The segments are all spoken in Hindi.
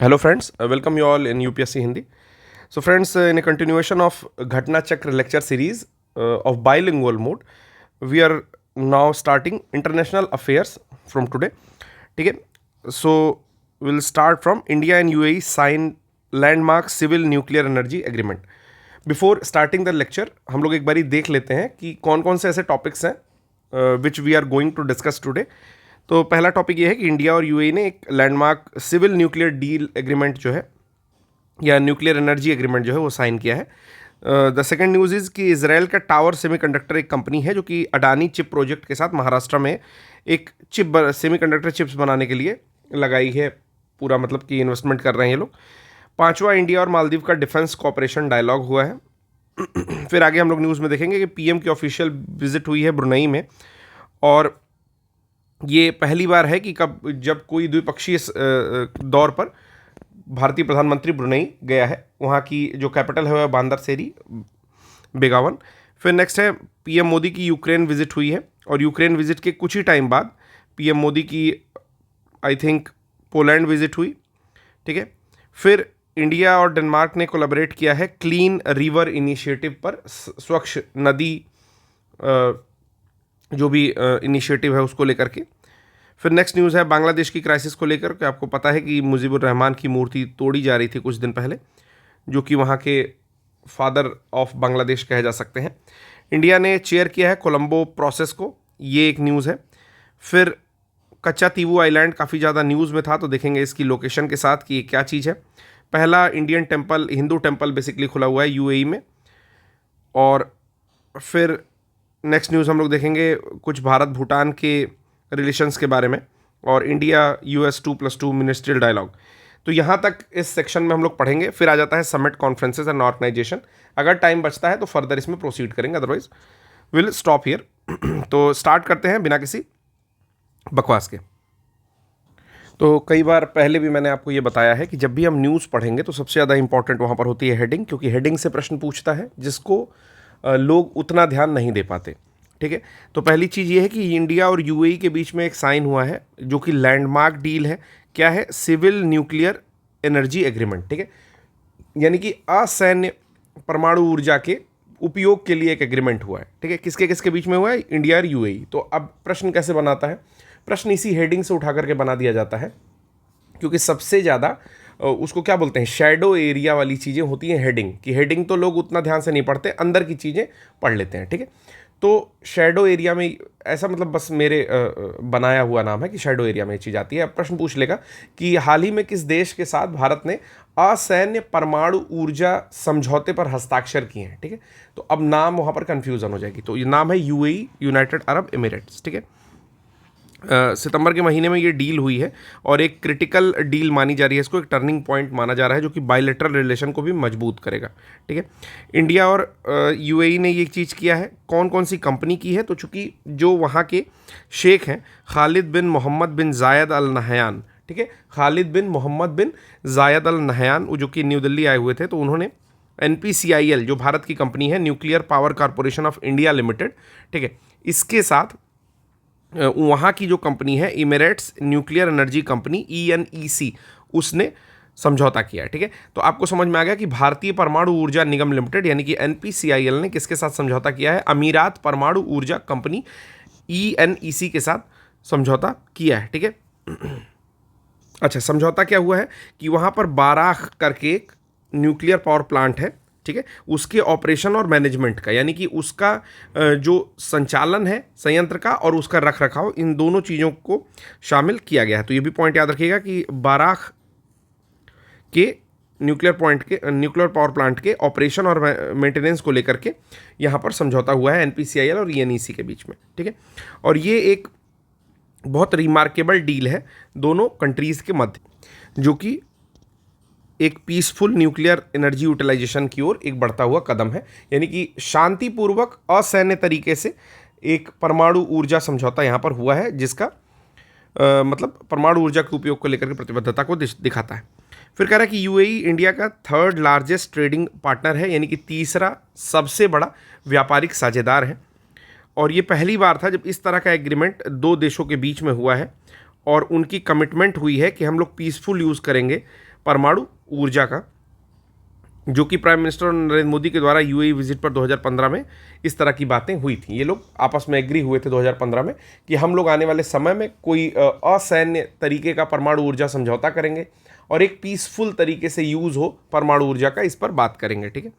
Hello friends, welcome you all in UPSC Hindi. So friends, in a continuation of Ghatna Chakra lecture series of bilingual mode, we are now starting international affairs from today. ठीक है, so we'll start from India and UAE sign landmark civil nuclear energy agreement. Before starting the lecture, हम लोग एक बारी देख लेते हैं कि कौन कौन से ऐसे टॉपिक्स हैं which we are going to discuss today. तो पहला टॉपिक ये है कि इंडिया और यूएई ने एक landmark civil nuclear deal agreement जो है या न्यूक्लियर एनर्जी एग्रीमेंट जो है वो साइन किया है. द सेकंड न्यूज़ इज़ कि इसराइल का टावर सेमीकंडक्टर एक कंपनी है जो कि अडानी चिप प्रोजेक्ट के साथ महाराष्ट्र में एक चिप सेमीकंडक्टर चिप्स बनाने के लिए लगाई है. पूरा मतलब कि इन्वेस्टमेंट कर रहे हैं ये लोग. पांचवा, इंडिया और मालदीव का डिफेंस कॉपरेशन डायलॉग हुआ है. फिर आगे हम लोग न्यूज़ में देखेंगे कि पीएम की ऑफिशियल विजिट हुई है ब्रुनई में, और ये पहली बार है कि जब कोई द्विपक्षीय दौर पर भारतीय प्रधानमंत्री ब्रुनई गया है. वहाँ की जो कैपिटल है वह बांदर सेरी बेगावन. फिर नेक्स्ट है पीएम मोदी की यूक्रेन विजिट हुई है, और यूक्रेन विजिट के कुछ ही टाइम बाद पीएम मोदी की आई थिंक पोलैंड विजिट हुई. ठीक है, फिर इंडिया और डेनमार्क ने कोलैबोरेट किया है क्लीन रिवर इनिशिएटिव पर, स्वच्छ नदी जो भी इनिशिएटिव है उसको लेकर के. फिर नेक्स्ट न्यूज़ है बांग्लादेश की क्राइसिस को लेकर के. आपको पता है कि मुजीबुर रहमान की मूर्ति तोड़ी जा रही थी कुछ दिन पहले, जो कि वहाँ के फादर ऑफ बांग्लादेश कहे जा सकते हैं. इंडिया ने चेयर किया है कोलंबो प्रोसेस को, ये एक न्यूज़ है. फिर कच्चा तीवू आइलैंड काफ़ी ज़्यादा न्यूज़ में था, तो देखेंगे इसकी लोकेशन के साथ कि ये क्या चीज़ है. पहला Indian temple, Hindu temple basically खुला हुआ है यूएई में. और फिर नेक्स्ट न्यूज़ हम लोग देखेंगे कुछ भारत भूटान के रिलेशंस के बारे में, और इंडिया US 2+2 मिनिस्ट्रियल डायलॉग. तो यहाँ तक इस सेक्शन में हम लोग पढ़ेंगे. फिर आ जाता है समिट, कॉन्फ्रेंसेस एंड ऑर्गेनाइजेशन. अगर टाइम बचता है तो फर्दर इसमें प्रोसीड करेंगे, अदरवाइज विल स्टॉप हियर. तो स्टार्ट करते हैं बिना किसी बकवास के. तो कई बार पहले भी मैंने आपको ये बताया है कि जब भी हम न्यूज़ पढ़ेंगे तो सबसे ज़्यादा इंपॉर्टेंट वहाँ पर होती है हेडिंग, क्योंकि हेडिंग से प्रश्न पूछता है जिसको लोग उतना ध्यान नहीं दे पाते. ठीक है, तो पहली चीज़ ये है कि इंडिया और यूएई के बीच में एक साइन हुआ है जो कि लैंडमार्क डील है. क्या है? Civil nuclear energy agreement. ठीक है, यानी कि असैन्य परमाणु ऊर्जा के उपयोग के लिए एक एग्रीमेंट हुआ है. ठीक है, किसके किसके बीच में हुआ है? इंडिया और यूएई. तो अब प्रश्न कैसे बनाता है? प्रश्न इसी हेडिंग से उठा करके बना दिया जाता है, क्योंकि सबसे ज़्यादा उसको क्या बोलते हैं, शैडो एरिया वाली चीज़ें होती हैं हेडिंग की. हेडिंग तो लोग उतना ध्यान से नहीं पढ़ते, अंदर की चीज़ें पढ़ लेते हैं. ठीक है, तो शैडो एरिया में ऐसा मतलब बस मेरे बनाया हुआ नाम है कि शैडो एरिया में ये चीज़ आती है. अब प्रश्न पूछ लेगा कि हाल ही में किस देश के साथ भारत ने असैन्य परमाणु ऊर्जा समझौते पर हस्ताक्षर किए हैं. ठीक है, तो अब नाम वहाँ पर कन्फ्यूज़न हो जाएगी. तो ये नाम है यूएई, यूनाइटेड अरब एमिरेट्स. ठीक है, सितंबर के महीने में ये डील हुई है, और एक क्रिटिकल डील मानी जा रही है. इसको एक टर्निंग पॉइंट माना जा रहा है जो कि बायलैटरल रिलेशन को भी मजबूत करेगा. ठीक है, इंडिया और यूएई ने ये चीज़ किया है. कौन कौन सी कंपनी की है? तो चूँकि जो वहाँ के शेख हैं खालिद बिन मोहम्मद बिन जायद अल नहयान. ठीक है, खालिद बिन मोहम्मद बिन जायद अल नहयान, जो कि न्यू दिल्ली आए हुए थे, तो उन्होंने NPCIL जो भारत की कंपनी है, nuclear power corporation of India limited, ठीक है, इसके साथ वहाँ की जो कंपनी है emirates nuclear energy company ENEC, उसने समझौता किया है. ठीक है, तो आपको समझ में आ गया कि भारतीय परमाणु ऊर्जा निगम लिमिटेड यानी कि NPCIL ने किसके साथ समझौता किया है? अमीरात परमाणु ऊर्जा कंपनी ENEC के साथ समझौता किया है. ठीक है, अच्छा, समझौता क्या हुआ है कि वहाँ पर बाराख करके एक न्यूक्लियर पावर प्लांट है. ठीक है, उसके ऑपरेशन और मैनेजमेंट का, यानी कि उसका जो संचालन है संयंत्र का और उसका रख रखाव, इन दोनों चीज़ों को शामिल किया गया है. तो ये भी पॉइंट याद रखिएगा कि बाराख के न्यूक्लियर पावर प्लांट के ऑपरेशन और मेंटेनेंस को लेकर के यहाँ पर समझौता हुआ है NPCIL और ENEC के बीच में. ठीक है, और ये एक बहुत रिमार्केबल डील है दोनों कंट्रीज़ के मध्य, जो कि एक पीसफुल न्यूक्लियर एनर्जी यूटिलाइजेशन की ओर एक बढ़ता हुआ कदम है. यानी कि शांतिपूर्वक असैन्य तरीके से एक परमाणु ऊर्जा समझौता यहाँ पर हुआ है, जिसका मतलब परमाणु ऊर्जा के उपयोग को लेकर के प्रतिबद्धता को दिखाता है. फिर कह रहा है कि यूएई इंडिया का थर्ड लार्जेस्ट ट्रेडिंग पार्टनर है, यानी कि तीसरा सबसे बड़ा व्यापारिक साझेदार है. और ये पहली बार था जब इस तरह का एग्रीमेंट दो देशों के बीच में हुआ है, और उनकी कमिटमेंट हुई है कि हम लोग पीसफुल यूज़ करेंगे परमाणु ऊर्जा का, जो कि प्राइम मिनिस्टर नरेंद्र मोदी के द्वारा यूएई विजिट पर 2015 में इस तरह की बातें हुई थी। ये लोग आपस में एग्री हुए थे 2015 में कि हम लोग आने वाले समय में कोई असैन्य तरीके का परमाणु ऊर्जा समझौता करेंगे और एक पीसफुल तरीके से यूज़ हो परमाणु ऊर्जा का, इस पर बात करेंगे। ठीक है,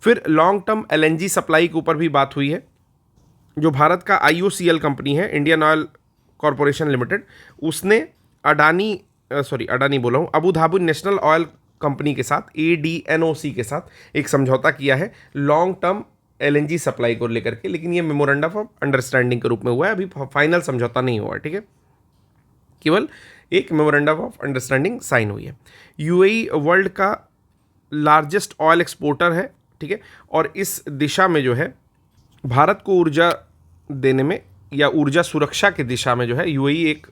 फिर लॉन्ग टर्म एलएनजी सप्लाई के ऊपर भी बात हुई है। जो भारत का आईओसीएल कंपनी है, इंडियन ऑयल कॉरपोरेशन लिमिटेड, उसने अडानी बोला हूँ, Abu Dhabi national oil company के साथ ADNOC के साथ एक समझौता किया है लॉन्ग टर्म एलएनजी सप्लाई को लेकर के, लेकिन ये मेमोरेंडम ऑफ अंडरस्टैंडिंग के रूप में हुआ है, अभी फाइनल समझौता नहीं हुआ है। ठीक है, केवल एक मेमोरेंडम ऑफ अंडरस्टैंडिंग साइन हुई है। यूएई वर्ल्ड का लार्जेस्ट ऑयल एक्सपोर्टर है। ठीक है, और इस दिशा में जो है भारत को ऊर्जा देने में या ऊर्जा सुरक्षा की दिशा में जो है यूएई एक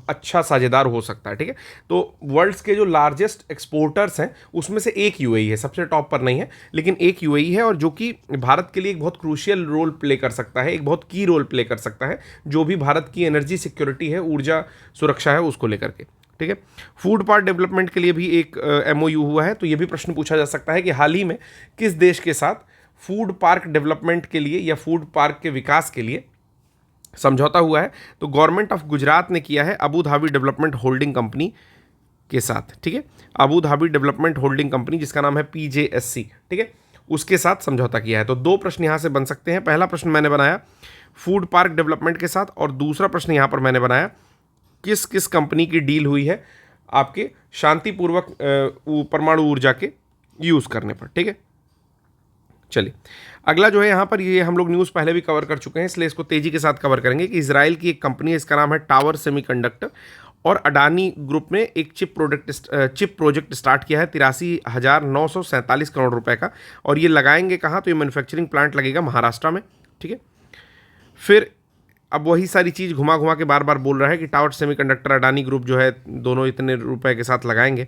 अच्छा साझेदार हो सकता है। ठीक है, तो वर्ल्ड्स के जो लार्जेस्ट एक्सपोर्टर्स हैं उसमें से एक यूएई है, सबसे टॉप पर नहीं है लेकिन एक यूएई है, और जो कि भारत के लिए एक बहुत क्रूशियल रोल प्ले कर सकता है, एक बहुत की रोल प्ले कर सकता है, जो भी भारत की एनर्जी सिक्योरिटी है, ऊर्जा सुरक्षा है, उसको लेकर के। ठीक है, फूड पार्क डेवलपमेंट के लिए भी एक MOU हुआ है। तो ये भी प्रश्न पूछा जा सकता है कि हाल ही में किस देश के साथ फूड पार्क डेवलपमेंट के लिए या फूड पार्क के विकास के लिए समझौता हुआ है। तो गवर्नमेंट ऑफ गुजरात ने किया है Abu Dhabi development holding company के साथ। ठीक है, Abu Dhabi development holding company जिसका नाम है PJSC, ठीक है, उसके साथ समझौता किया है। तो दो प्रश्न यहाँ से बन सकते हैं। पहला प्रश्न मैंने बनाया फूड पार्क डेवलपमेंट के साथ, और दूसरा प्रश्न यहाँ पर मैंने बनाया किस किस कंपनी की डील हुई है आपके शांतिपूर्वक परमाणु ऊर्जा के यूज़ करने पर। ठीक है, चलिए अगला जो है यहाँ पर, ये हम लोग न्यूज़ पहले भी कवर कर चुके हैं इसलिए इसको तेज़ी के साथ कवर करेंगे कि इजराइल की एक कंपनी है, इसका नाम है टावर सेमीकंडक्टर, और अडानी ग्रुप ने एक चिप प्रोजेक्ट स्टार्ट किया है 83,947 करोड़ रुपए का, और ये लगाएंगे कहाँ? तो ये मैन्युफैक्चरिंग प्लांट लगेगा महाराष्ट्र में। ठीक है, फिर अब वही सारी चीज़ घुमा घुमा के बार बार बोल रहा है कि टावर सेमीकंडक्टर अडानी ग्रुप जो है दोनों इतने रुपए के साथ लगाएंगे।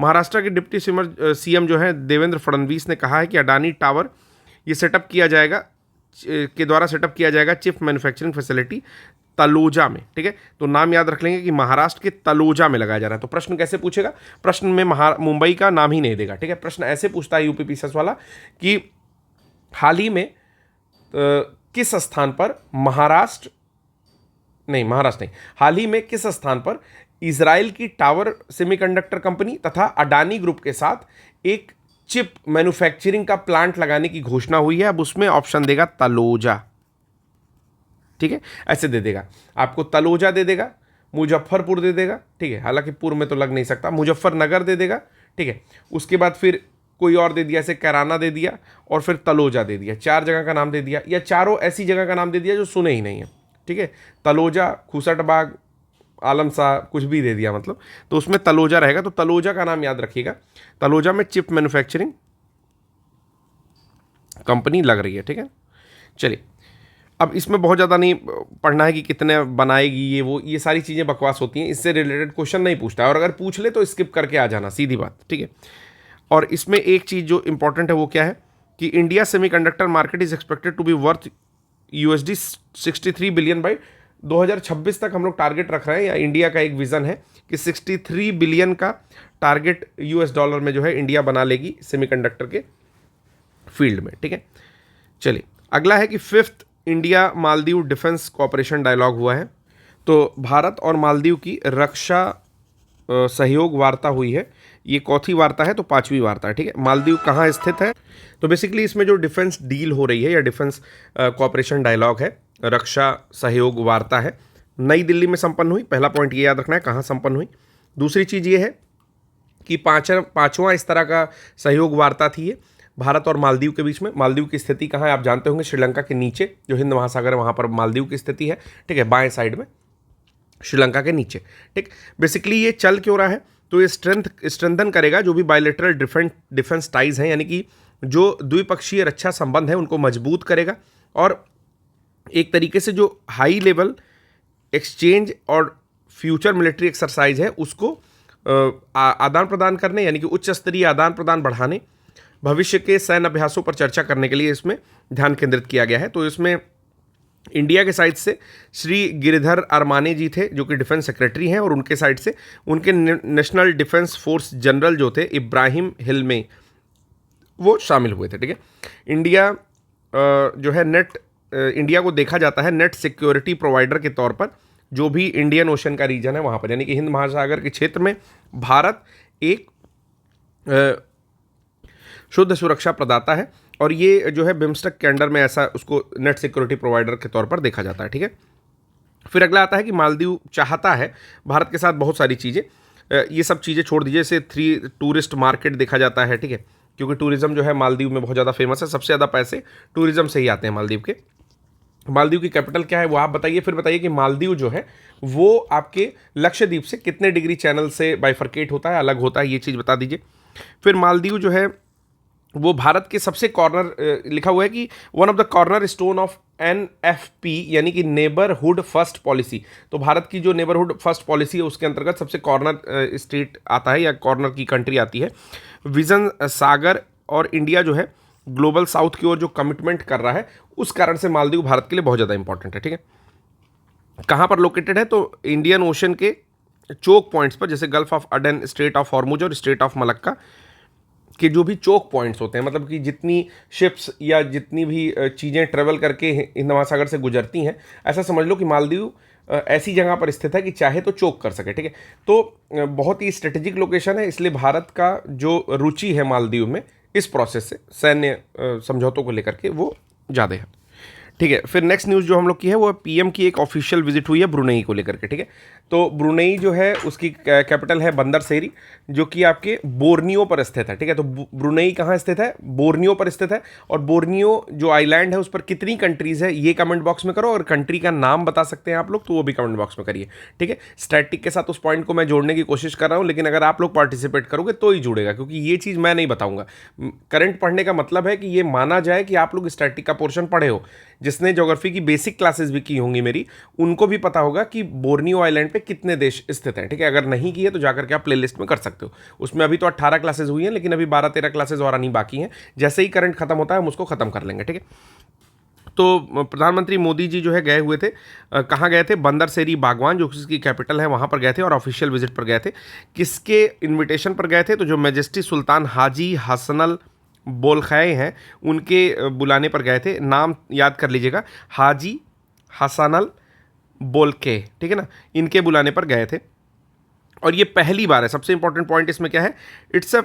महाराष्ट्र के डिप्टी CM जो है देवेंद्र फडणवीस ने कहा है कि अडानी टावर ये सेटअप किया जाएगा चिप मैन्युफैक्चरिंग फैसिलिटी तलोजा में। ठीक है, तो नाम याद रख लेंगे कि महाराष्ट्र के तलोजा में लगाया जा रहा है। तो प्रश्न कैसे पूछेगा? प्रश्न में मुंबई का नाम ही नहीं देगा। ठीक है, प्रश्न ऐसे पूछता है UPPSS वाला कि हाल ही में किस स्थान पर हाल ही में किस स्थान पर इजराइल की टावर सेमीकंडक्टर कंपनी तथा अडानी ग्रुप के साथ एक चिप मैन्युफैक्चरिंग का प्लांट लगाने की घोषणा हुई है। अब उसमें ऑप्शन देगा तलोजा। ठीक है, ऐसे दे देगा आपको, तलोजा दे देगा, मुजफ्फरपुर दे देगा। ठीक है, हालांकि पूर्व में तो लग नहीं सकता, मुजफ्फरनगर दे देगा। ठीक है, उसके बाद फिर कोई और दे दिया, ऐसे कैराना दे दिया, और फिर तलोजा दे दिया। 4 जगह का नाम दे दिया, या चारों ऐसी जगह का नाम दे दिया जो सुने ही नहीं है। ठीक है, तलोजा, खुसटबाग, आलम शाह, कुछ भी दे दिया मतलब, तो उसमें तलोजा रहेगा। तो तलोजा का नाम याद रखिएगा, तलोजा में चिप मैन्युफैक्चरिंग कंपनी लग रही है। ठीक है, चलिए अब इसमें बहुत ज़्यादा नहीं पढ़ना है कि कितने बनाएगी ये सारी चीज़ें बकवास होती हैं, इससे रिलेटेड क्वेश्चन नहीं पूछता है, और अगर पूछ ले तो स्किप करके आ जाना, सीधी बात। ठीक है, और इसमें एक चीज़ जो इंपॉर्टेंट है वो क्या है कि India semiconductor market is expected to be worth $63 billion by 2026 तक। हम लोग टारगेट रख रहे हैं, या इंडिया का एक विज़न है कि 63 बिलियन का टारगेट $, में जो है इंडिया बना लेगी सेमीकंडक्टर के फील्ड में। ठीक है, चलिए अगला है कि 5th India Maldives defence cooperation dialogue हुआ है। तो भारत और मालदीव की रक्षा सहयोग वार्ता हुई है। ये चौथी वार्ता है, तो 5वीं वार्ता है। ठीक है, मालदीव कहाँ स्थित है? तो बेसिकली इसमें जो डिफेंस डील हो रही है या डिफेंस कोऑपरेशन डायलॉग है, रक्षा सहयोग वार्ता है, नई दिल्ली में संपन्न हुई। पहला पॉइंट ये याद रखना है कहाँ संपन्न हुई। दूसरी चीज़ ये है कि पांचवा इस तरह का सहयोग वार्ता थी ये भारत और मालदीव के बीच में। मालदीव की स्थिति कहाँ है आप जानते होंगे, श्रीलंका के नीचे जो हिंद महासागर है वहाँ पर मालदीव की स्थिति है। ठीक है, बाएं साइड में श्रीलंका के नीचे। ठीक, बेसिकली ये चल क्यों रहा है? तो ये स्ट्रेंथन करेगा जो भी बायलैटरल डिफेंस टाइज हैं, यानी कि जो द्विपक्षीय रक्षा संबंध है उनको मजबूत करेगा, और एक तरीके से जो हाई लेवल एक्सचेंज और फ्यूचर मिलिट्री एक्सरसाइज है उसको आदान प्रदान करने, यानी कि उच्च स्तरीय आदान प्रदान बढ़ाने, भविष्य के सैन्य अभ्यासों पर चर्चा करने के लिए इसमें ध्यान केंद्रित किया गया है। तो इसमें इंडिया के साइड से श्री गिरिधर अरमाने जी थे जो कि डिफेंस सेक्रेटरी हैं, और उनके साइड से उनके नेशनल डिफेंस फोर्स जनरल जो थे इब्राहिम हिल्मे वो शामिल हुए थे। ठीक है, इंडिया जो है इंडिया को देखा जाता है नेट सिक्योरिटी प्रोवाइडर के तौर पर जो भी इंडियन ओशन का रीजन है वहाँ पर, यानी कि हिंद महासागर के क्षेत्र में भारत एक शुद्ध सुरक्षा प्रदाता है, और ये जो है बिम्स्टेक के अंडर में ऐसा उसको नेट सिक्योरिटी प्रोवाइडर के तौर पर देखा जाता है। ठीक है, फिर अगला आता है कि मालदीव चाहता है भारत के साथ बहुत सारी चीज़ें, ये सब चीज़ें छोड़ दीजिए, इसे 3 टूरिस्ट मार्केट देखा जाता है। ठीक है, क्योंकि टूरिज्म जो है मालदीव में बहुत ज़्यादा फेमस है, सबसे ज़्यादा पैसे टूरिज्म से ही आते हैं मालदीव के। मालदीव की कैपिटल क्या है वो आप बताइए, फिर बताइए कि मालदीव जो है वो आपके लक्षद्वीप से कितने डिग्री चैनल से बाइफरकेट होता है, अलग होता है, ये चीज़ बता दीजिए। फिर मालदीव जो है वो भारत के सबसे कॉर्नर लिखा हुआ है कि one of the corner stone of NFP यानी कि नेबरहुड फर्स्ट पॉलिसी। तो भारत की जो नेबरहुड फर्स्ट पॉलिसी है उसके अंतर्गत सबसे कॉर्नर स्टेट आता है या कॉर्नर की कंट्री आती है। विजन सागर और इंडिया जो है ग्लोबल साउथ की ओर जो कमिटमेंट कर रहा है उस कारण से मालदीव भारत के लिए बहुत ज़्यादा इंपॉर्टेंट है। ठीक है, कहाँ पर लोकेटेड है तो इंडियन ओशन के चोक पॉइंट्स पर, जैसे gulf of Aden, strait of Hormuz और स्ट्रेट ऑफ मलक्का के जो भी चोक पॉइंट्स होते हैं, मतलब कि जितनी शिप्स या जितनी भी चीज़ें ट्रेवल करके हिंद महासागर से गुजरती हैं, ऐसा समझ लो कि मालदीव ऐसी जगह पर स्थित है कि चाहे तो चोक कर सके। ठीक है, तो बहुत ही स्ट्रेटेजिक लोकेशन है, इसलिए भारत का जो रुचि है मालदीव में इस प्रोसेस से सैन्य समझौतों को लेकर के वो ज़्यादा है। ठीक है, फिर नेक्स्ट न्यूज़ जो हम लोग की है वो PM की एक ऑफिशियल विजिट हुई है ब्रुनेई को लेकर के। ठीक है, तो ब्रुनेई जो है उसकी कैपिटल है बंदर सेरी जो कि आपके बोर्नियो पर स्थित है। ठीक है, तो ब्रुनेई कहाँ स्थित है, बोर्नियो पर स्थित है, और बोर्नियो जो आइलैंड है उस पर कितनी कंट्रीज़ है ये कमेंट बॉक्स में करो, और कंट्री का नाम बता सकते हैं आप लोग तो वो भी कमेंट बॉक्स में करिए। ठीक है, स्टैटिक के साथ उस पॉइंट को मैं जोड़ने की कोशिश कर रहा हूँ, लेकिन अगर आप लोग पार्टिसिपेट करोगे तो ही जुड़ेगा, क्योंकि ये चीज़ मैं नहीं बताऊँगा। करंट पढ़ने का मतलब है कि ये माना जाए कि आप लोग स्टैटिक का पोर्शन पढ़े हो, जिसने ज्योग्राफी की बेसिक क्लासेस भी की होंगी मेरी, उनको भी पता होगा कि बोर्नियो आइलैंड पे कितने देश स्थित हैं। ठीक है, अगर नहीं की है तो जाकर के आप प्लेलिस्ट में कर सकते हो, उसमें अभी तो 18 क्लासेस हुई हैं, लेकिन अभी 12-13 क्लासेस और आनी बाकी हैं। जैसे ही करंट खत्म होता है हम उसको खत्म कर लेंगे। ठीक है, तो प्रधानमंत्री मोदी जी जो है गए हुए थे, कहाँ गए थे, बंदर सेरी बागवान जो उसकी कैपिटल है वहाँ पर गए थे और ऑफिशियल विजिट पर गए थे। किसके इन्विटेशन पर गए थे, तो जो मैजेस्टी सुल्तान हाजी हसनल बोलखैय हैं उनके बुलाने पर गए थे। नाम याद कर लीजिएगा, हाजी हसनल बोलके, ठीक है ना, इनके बुलाने पर गए थे। और ये पहली बार है, सबसे इंपॉर्टेंट पॉइंट इसमें क्या है, it's a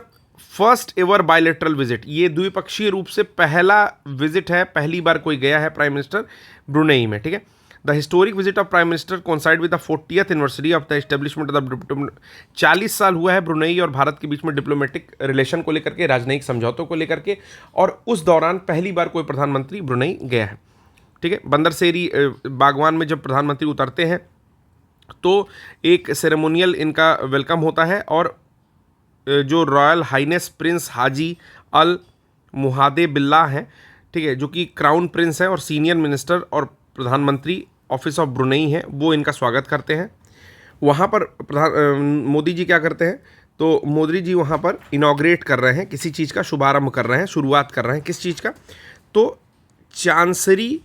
first ever bilateral visit, ये द्विपक्षीय रूप से पहला विजिट है, पहली बार कोई गया है प्राइम मिनिस्टर ब्रुनेई में। ठीक है, the historic visit of prime minister coincide with the 40th anniversary of the establishment of the 40 साल हुआ है ब्रुनेई और भारत के बीच में डिप्लोमेटिक रिलेशन को लेकर के, राजनयिक समझौतों को लेकर के, और उस दौरान पहली बार कोई प्रधानमंत्री ब्रुनेई गया है। ठीक है, बंदर सेरी बागवान में जब प्रधानमंत्री उतरते हैं तो एक सेरेमोनियल इनका वेलकम होता है, और जो रॉयल हाइनेस प्रिंस हाजी अल मुहादे बिल्ला हैं, ठीक है, जो कि क्राउन प्रिंस हैं और सीनियर मिनिस्टर और प्रधानमंत्री ऑफिस ऑफ ब्रुनेई हैं, वो इनका स्वागत करते हैं। वहाँ पर मोदी जी क्या करते हैं, तो मोदी जी वहाँ पर इनॉग्रेट कर रहे हैं, किसी चीज़ का शुभारंभ कर रहे हैं, शुरुआत कर रहे हैं, किस चीज़ का, तो चांसरी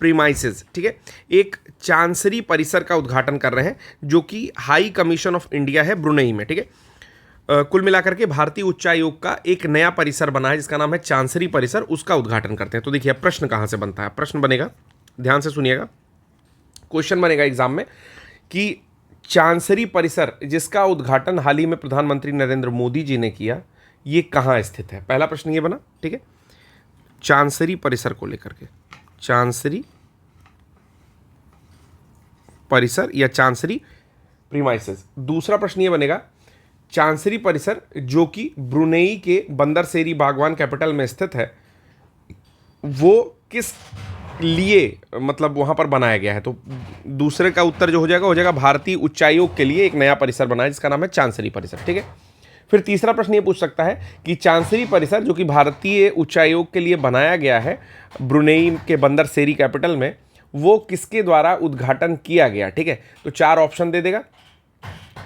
प्रीमाइसेस। ठीक है, एक चांसरी परिसर का उद्घाटन कर रहे हैं जो कि हाई कमीशन ऑफ इंडिया है ब्रुनेई में। ठीक है, कुल मिलाकर के भारतीय उच्चायोग का एक नया परिसर बना है जिसका नाम है चांसरी परिसर, उसका उद्घाटन करते हैं। तो देखिए प्रश्न कहाँ से बनता है, प्रश्न बनेगा, ध्यान से सुनिएगा, क्वेश्चन बनेगा एग्जाम में कि चांसरी परिसर जिसका उद्घाटन हाल ही में प्रधानमंत्री नरेंद्र मोदी जी ने किया, ये कहाँ स्थित है, पहला प्रश्न ये बना। ठीक है, चांसरी परिसर को लेकर के, चांसरी परिसर या चांसरी प्रीमाइसेस। दूसरा प्रश्न ये बनेगा, चांसरी परिसर जो कि ब्रुनेई के बंदर सेरी बागवान कैपिटल में स्थित है, वो किस लिए मतलब वहाँ पर बनाया गया है। तो दूसरे का उत्तर जो हो जाएगा भारतीय उच्चायोग के लिए एक नया परिसर बना है जिसका नाम है चांसरी परिसर। ठीक है, फिर तीसरा प्रश्न ये पूछ सकता है कि चांसरी परिसर जो कि भारतीय उच्चायोग के लिए बनाया गया है ब्रुनेई के बंदर सेरी कैपिटल में, वो किसके द्वारा उद्घाटन किया गया। ठीक है, तो 4 ऑप्शन दे देगा,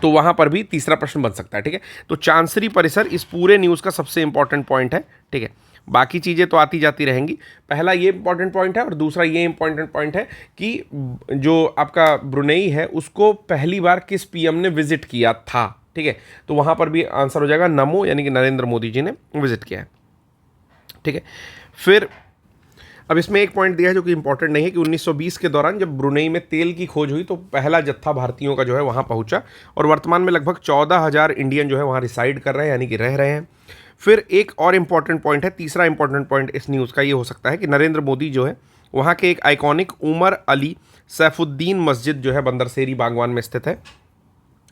तो वहां पर भी तीसरा प्रश्न बन सकता है। ठीक है, तो चांसरी परिसर इस पूरे न्यूज़ का सबसे इंपॉर्टेंट पॉइंट है। ठीक है, बाकी चीज़ें तो आती जाती रहेंगी। पहला ये इंपॉर्टेंट पॉइंट है और दूसरा ये इंपॉर्टेंट पॉइंट है कि जो आपका ब्रुनेई है उसको पहली बार किस पीएम ने विजिट किया था, ठीक है। तो वहाँ पर भी आंसर हो जाएगा नमो, यानी कि नरेंद्र मोदी जी ने विजिट किया है, ठीक है। फिर अब इसमें एक पॉइंट दिया है जो कि इंपॉर्टेंट नहीं है कि 1920 के दौरान जब ब्रुनेई में तेल की खोज हुई तो पहला जत्था भारतीयों का जो है वहाँ पहुँचा और वर्तमान में लगभग 14,000 इंडियन जो है वहाँ रिसाइड कर रहे हैं, यानी कि रह रहे हैं। फिर एक और इम्पॉर्टेंट पॉइंट है, तीसरा इंपॉर्टेंट पॉइंट इस न्यूज़ का ये हो सकता है कि नरेंद्र मोदी जो है वहाँ के एक आइकॉनिक उमर अली सैफुद्दीन मस्जिद जो है बंदरसेरी बागवान में स्थित है,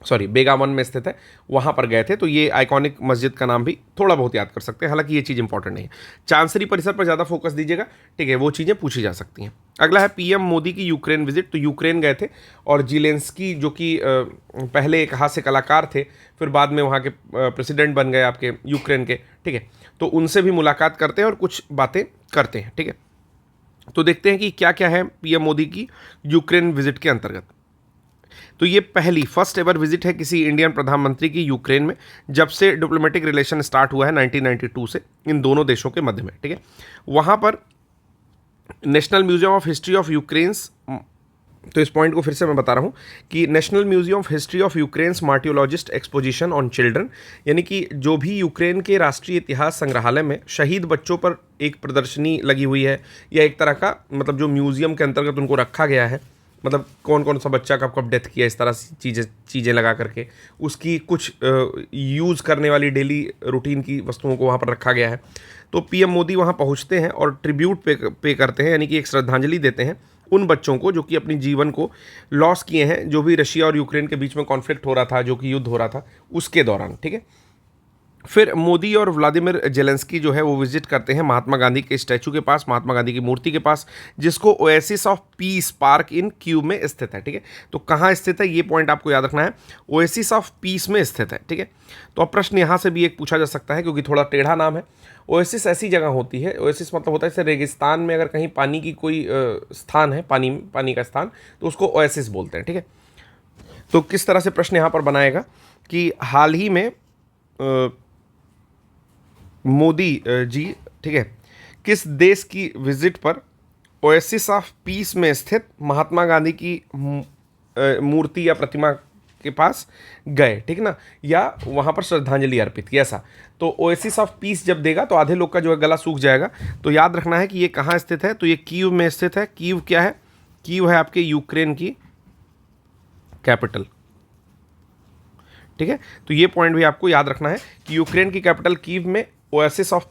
बेगावन में स्थित है, वहाँ पर गए थे। तो ये आइकॉनिक मस्जिद का नाम भी थोड़ा बहुत याद कर सकते हैं, हालांकि ये चीज़ इंपॉर्टेंट नहीं है। चांसरी परिसर पर ज़्यादा फोकस दीजिएगा, ठीक है, वो चीज़ें पूछी जा सकती हैं। अगला है पीएम मोदी की यूक्रेन विजिट। तो यूक्रेन गए थे और जिलेंस्की जो कि पहले एक हास्य कलाकार थे, फिर बाद में वहाँ के प्रेसिडेंट बन गए आपके यूक्रेन के, ठीक है। तो उनसे भी मुलाकात करते हैं और कुछ बातें करते हैं, ठीक है। तो देखते हैं कि क्या क्या है पीएम मोदी की यूक्रेन विजिट के अंतर्गत। तो ये पहली फर्स्ट एवर विजिट है किसी इंडियन प्रधानमंत्री की यूक्रेन में जब से डिप्लोमेटिक रिलेशन स्टार्ट हुआ है 1992 से इन दोनों देशों के मध्य में, ठीक है। वहाँ पर national museum of history of Ukraine's, तो इस पॉइंट को फिर से मैं बता रहा हूँ कि national museum of history of Ukraine's martyrologist exposition on children, यानी कि जो भी यूक्रेन के राष्ट्रीय इतिहास संग्रहालय में शहीद बच्चों पर एक प्रदर्शनी लगी हुई है या एक तरह का मतलब जो म्यूजियम के अंतर्गत उनको रखा गया है, मतलब कौन कौन सा बच्चा कब कब डेथ किया, इस तरह से चीज़ें लगा करके उसकी कुछ यूज़ करने वाली डेली रूटीन की वस्तुओं को वहाँ पर रखा गया है। तो पीएम मोदी वहाँ पहुँचते हैं और ट्रिब्यूट पे करते हैं, यानी कि एक श्रद्धांजलि देते हैं उन बच्चों को जो कि अपनी जीवन को लॉस किए हैं, जो भी रशिया और यूक्रेन के बीच में कॉन्फ्लिक्ट हो रहा था, जो कि युद्ध हो रहा था उसके दौरान, ठीक है। फिर मोदी और व्लादिमीर जेलेंस्की जो है वो विजिट करते हैं महात्मा गांधी के स्टैचू के पास, महात्मा गांधी की मूर्ति के पास, जिसको oasis of peace park in Kyiv में स्थित है, ठीक है। तो कहाँ स्थित है ये पॉइंट आपको याद रखना है, ओएसिस ऑफ पीस में स्थित है, ठीक है। तो अब प्रश्न यहाँ से भी एक पूछा जा सकता है क्योंकि थोड़ा टेढ़ा नाम है। ओएसिस ऐसी जगह होती है, ओएसिस मतलब होता है जैसे रेगिस्तान में अगर कहीं पानी की कोई स्थान है, पानी का स्थान, तो उसको ओएसिस बोलते हैं, ठीक है। तो किस तरह से प्रश्न यहाँ पर बनाएगा कि हाल ही में मोदी जी, ठीक है, किस देश की विजिट पर ओएसिस ऑफ पीस में स्थित महात्मा गांधी की मूर्ति या प्रतिमा के पास गए, ठीक ना, या वहाँ पर श्रद्धांजलि अर्पित की, ऐसा। तो ओएसिस ऑफ पीस जब देगा तो आधे लोग का जो है गला सूख जाएगा। तो याद रखना है कि ये कहाँ स्थित है, तो ये कीव में स्थित है। कीव क्या है, कीव है आपके यूक्रेन की कैपिटल, ठीक है। तो ये पॉइंट भी आपको याद रखना है कि यूक्रेन की कैपिटल कीव में ओएसिस ऑफ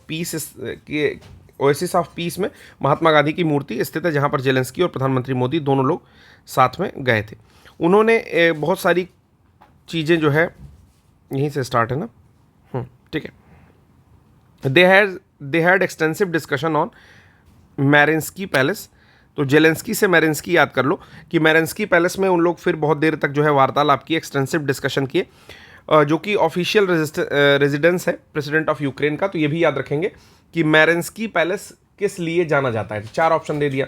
पीस में महात्मा गांधी की मूर्ति स्थित है, जहां पर जेलेंस्की और प्रधानमंत्री मोदी दोनों लोग साथ में गए थे। उन्होंने बहुत सारी चीज़ें जो है यहीं से स्टार्ट है ना, ठीक है। They had extensive discussion on Mariinsky palace. तो जेलेंस्की से मैरिन्स्की याद कर लो कि मैरिन्स्की पैलेस में उन लोग फिर बहुत देर तक जो है वार्तालाप किए, एक्सटेंसिव डिस्कशन किए, जो कि ऑफिशियल रेजिडेंस है प्रेसिडेंट ऑफ यूक्रेन का। तो ये भी याद रखेंगे कि मैरिन्स्की पैलेस किस लिए जाना जाता है। 4 ऑप्शन दे दिया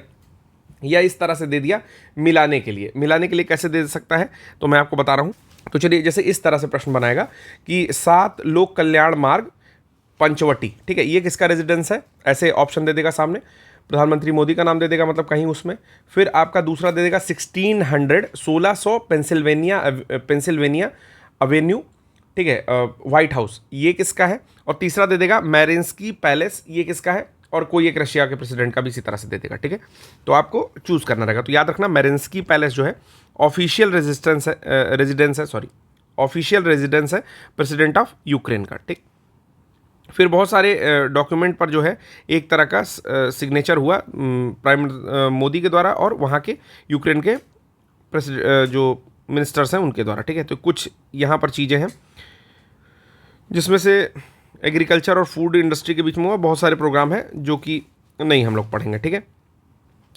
या इस तरह से दे दिया, मिलाने के लिए। मिलाने के लिए कैसे दे सकता है तो मैं आपको बता रहा हूँ। तो चलिए, जैसे इस तरह से प्रश्न बनाएगा कि 7 लोक कल्याण मार्ग पंचवटी, ठीक है, ये किसका रेजिडेंस है, ऐसे ऑप्शन दे देगा सामने। प्रधानमंत्री मोदी का नाम दे देगा, मतलब कहीं उसमें। फिर आपका दूसरा दे देगा 1600 पेंसिल्वेनिया अवेन्यू, ठीक है, व्हाइट हाउस, ये किसका है। और तीसरा दे देगा मैरिन्स्की पैलेस, ये किसका है, और कोई एक रशिया के प्रेसिडेंट का भी इसी तरह से दे देगा, ठीक है। तो आपको चूज करना रहेगा। तो याद रखना मैरिन्स्की पैलेस जो है ऑफिशियल रेजिडेंस है प्रेसिडेंट ऑफ यूक्रेन का, ठीक। फिर बहुत सारे डॉक्यूमेंट पर जो है एक तरह का सिग्नेचर हुआ प्राइम मोदी के द्वारा और वहाँ के यूक्रेन के जो मिनिस्टर्स हैं उनके द्वारा, ठीक है। तो कुछ यहाँ पर चीज़ें हैं जिसमें से एग्रीकल्चर और फूड इंडस्ट्री के बीच में हुआ बहुत सारे प्रोग्राम हैं जो कि नहीं हम लोग पढ़ेंगे, ठीक है।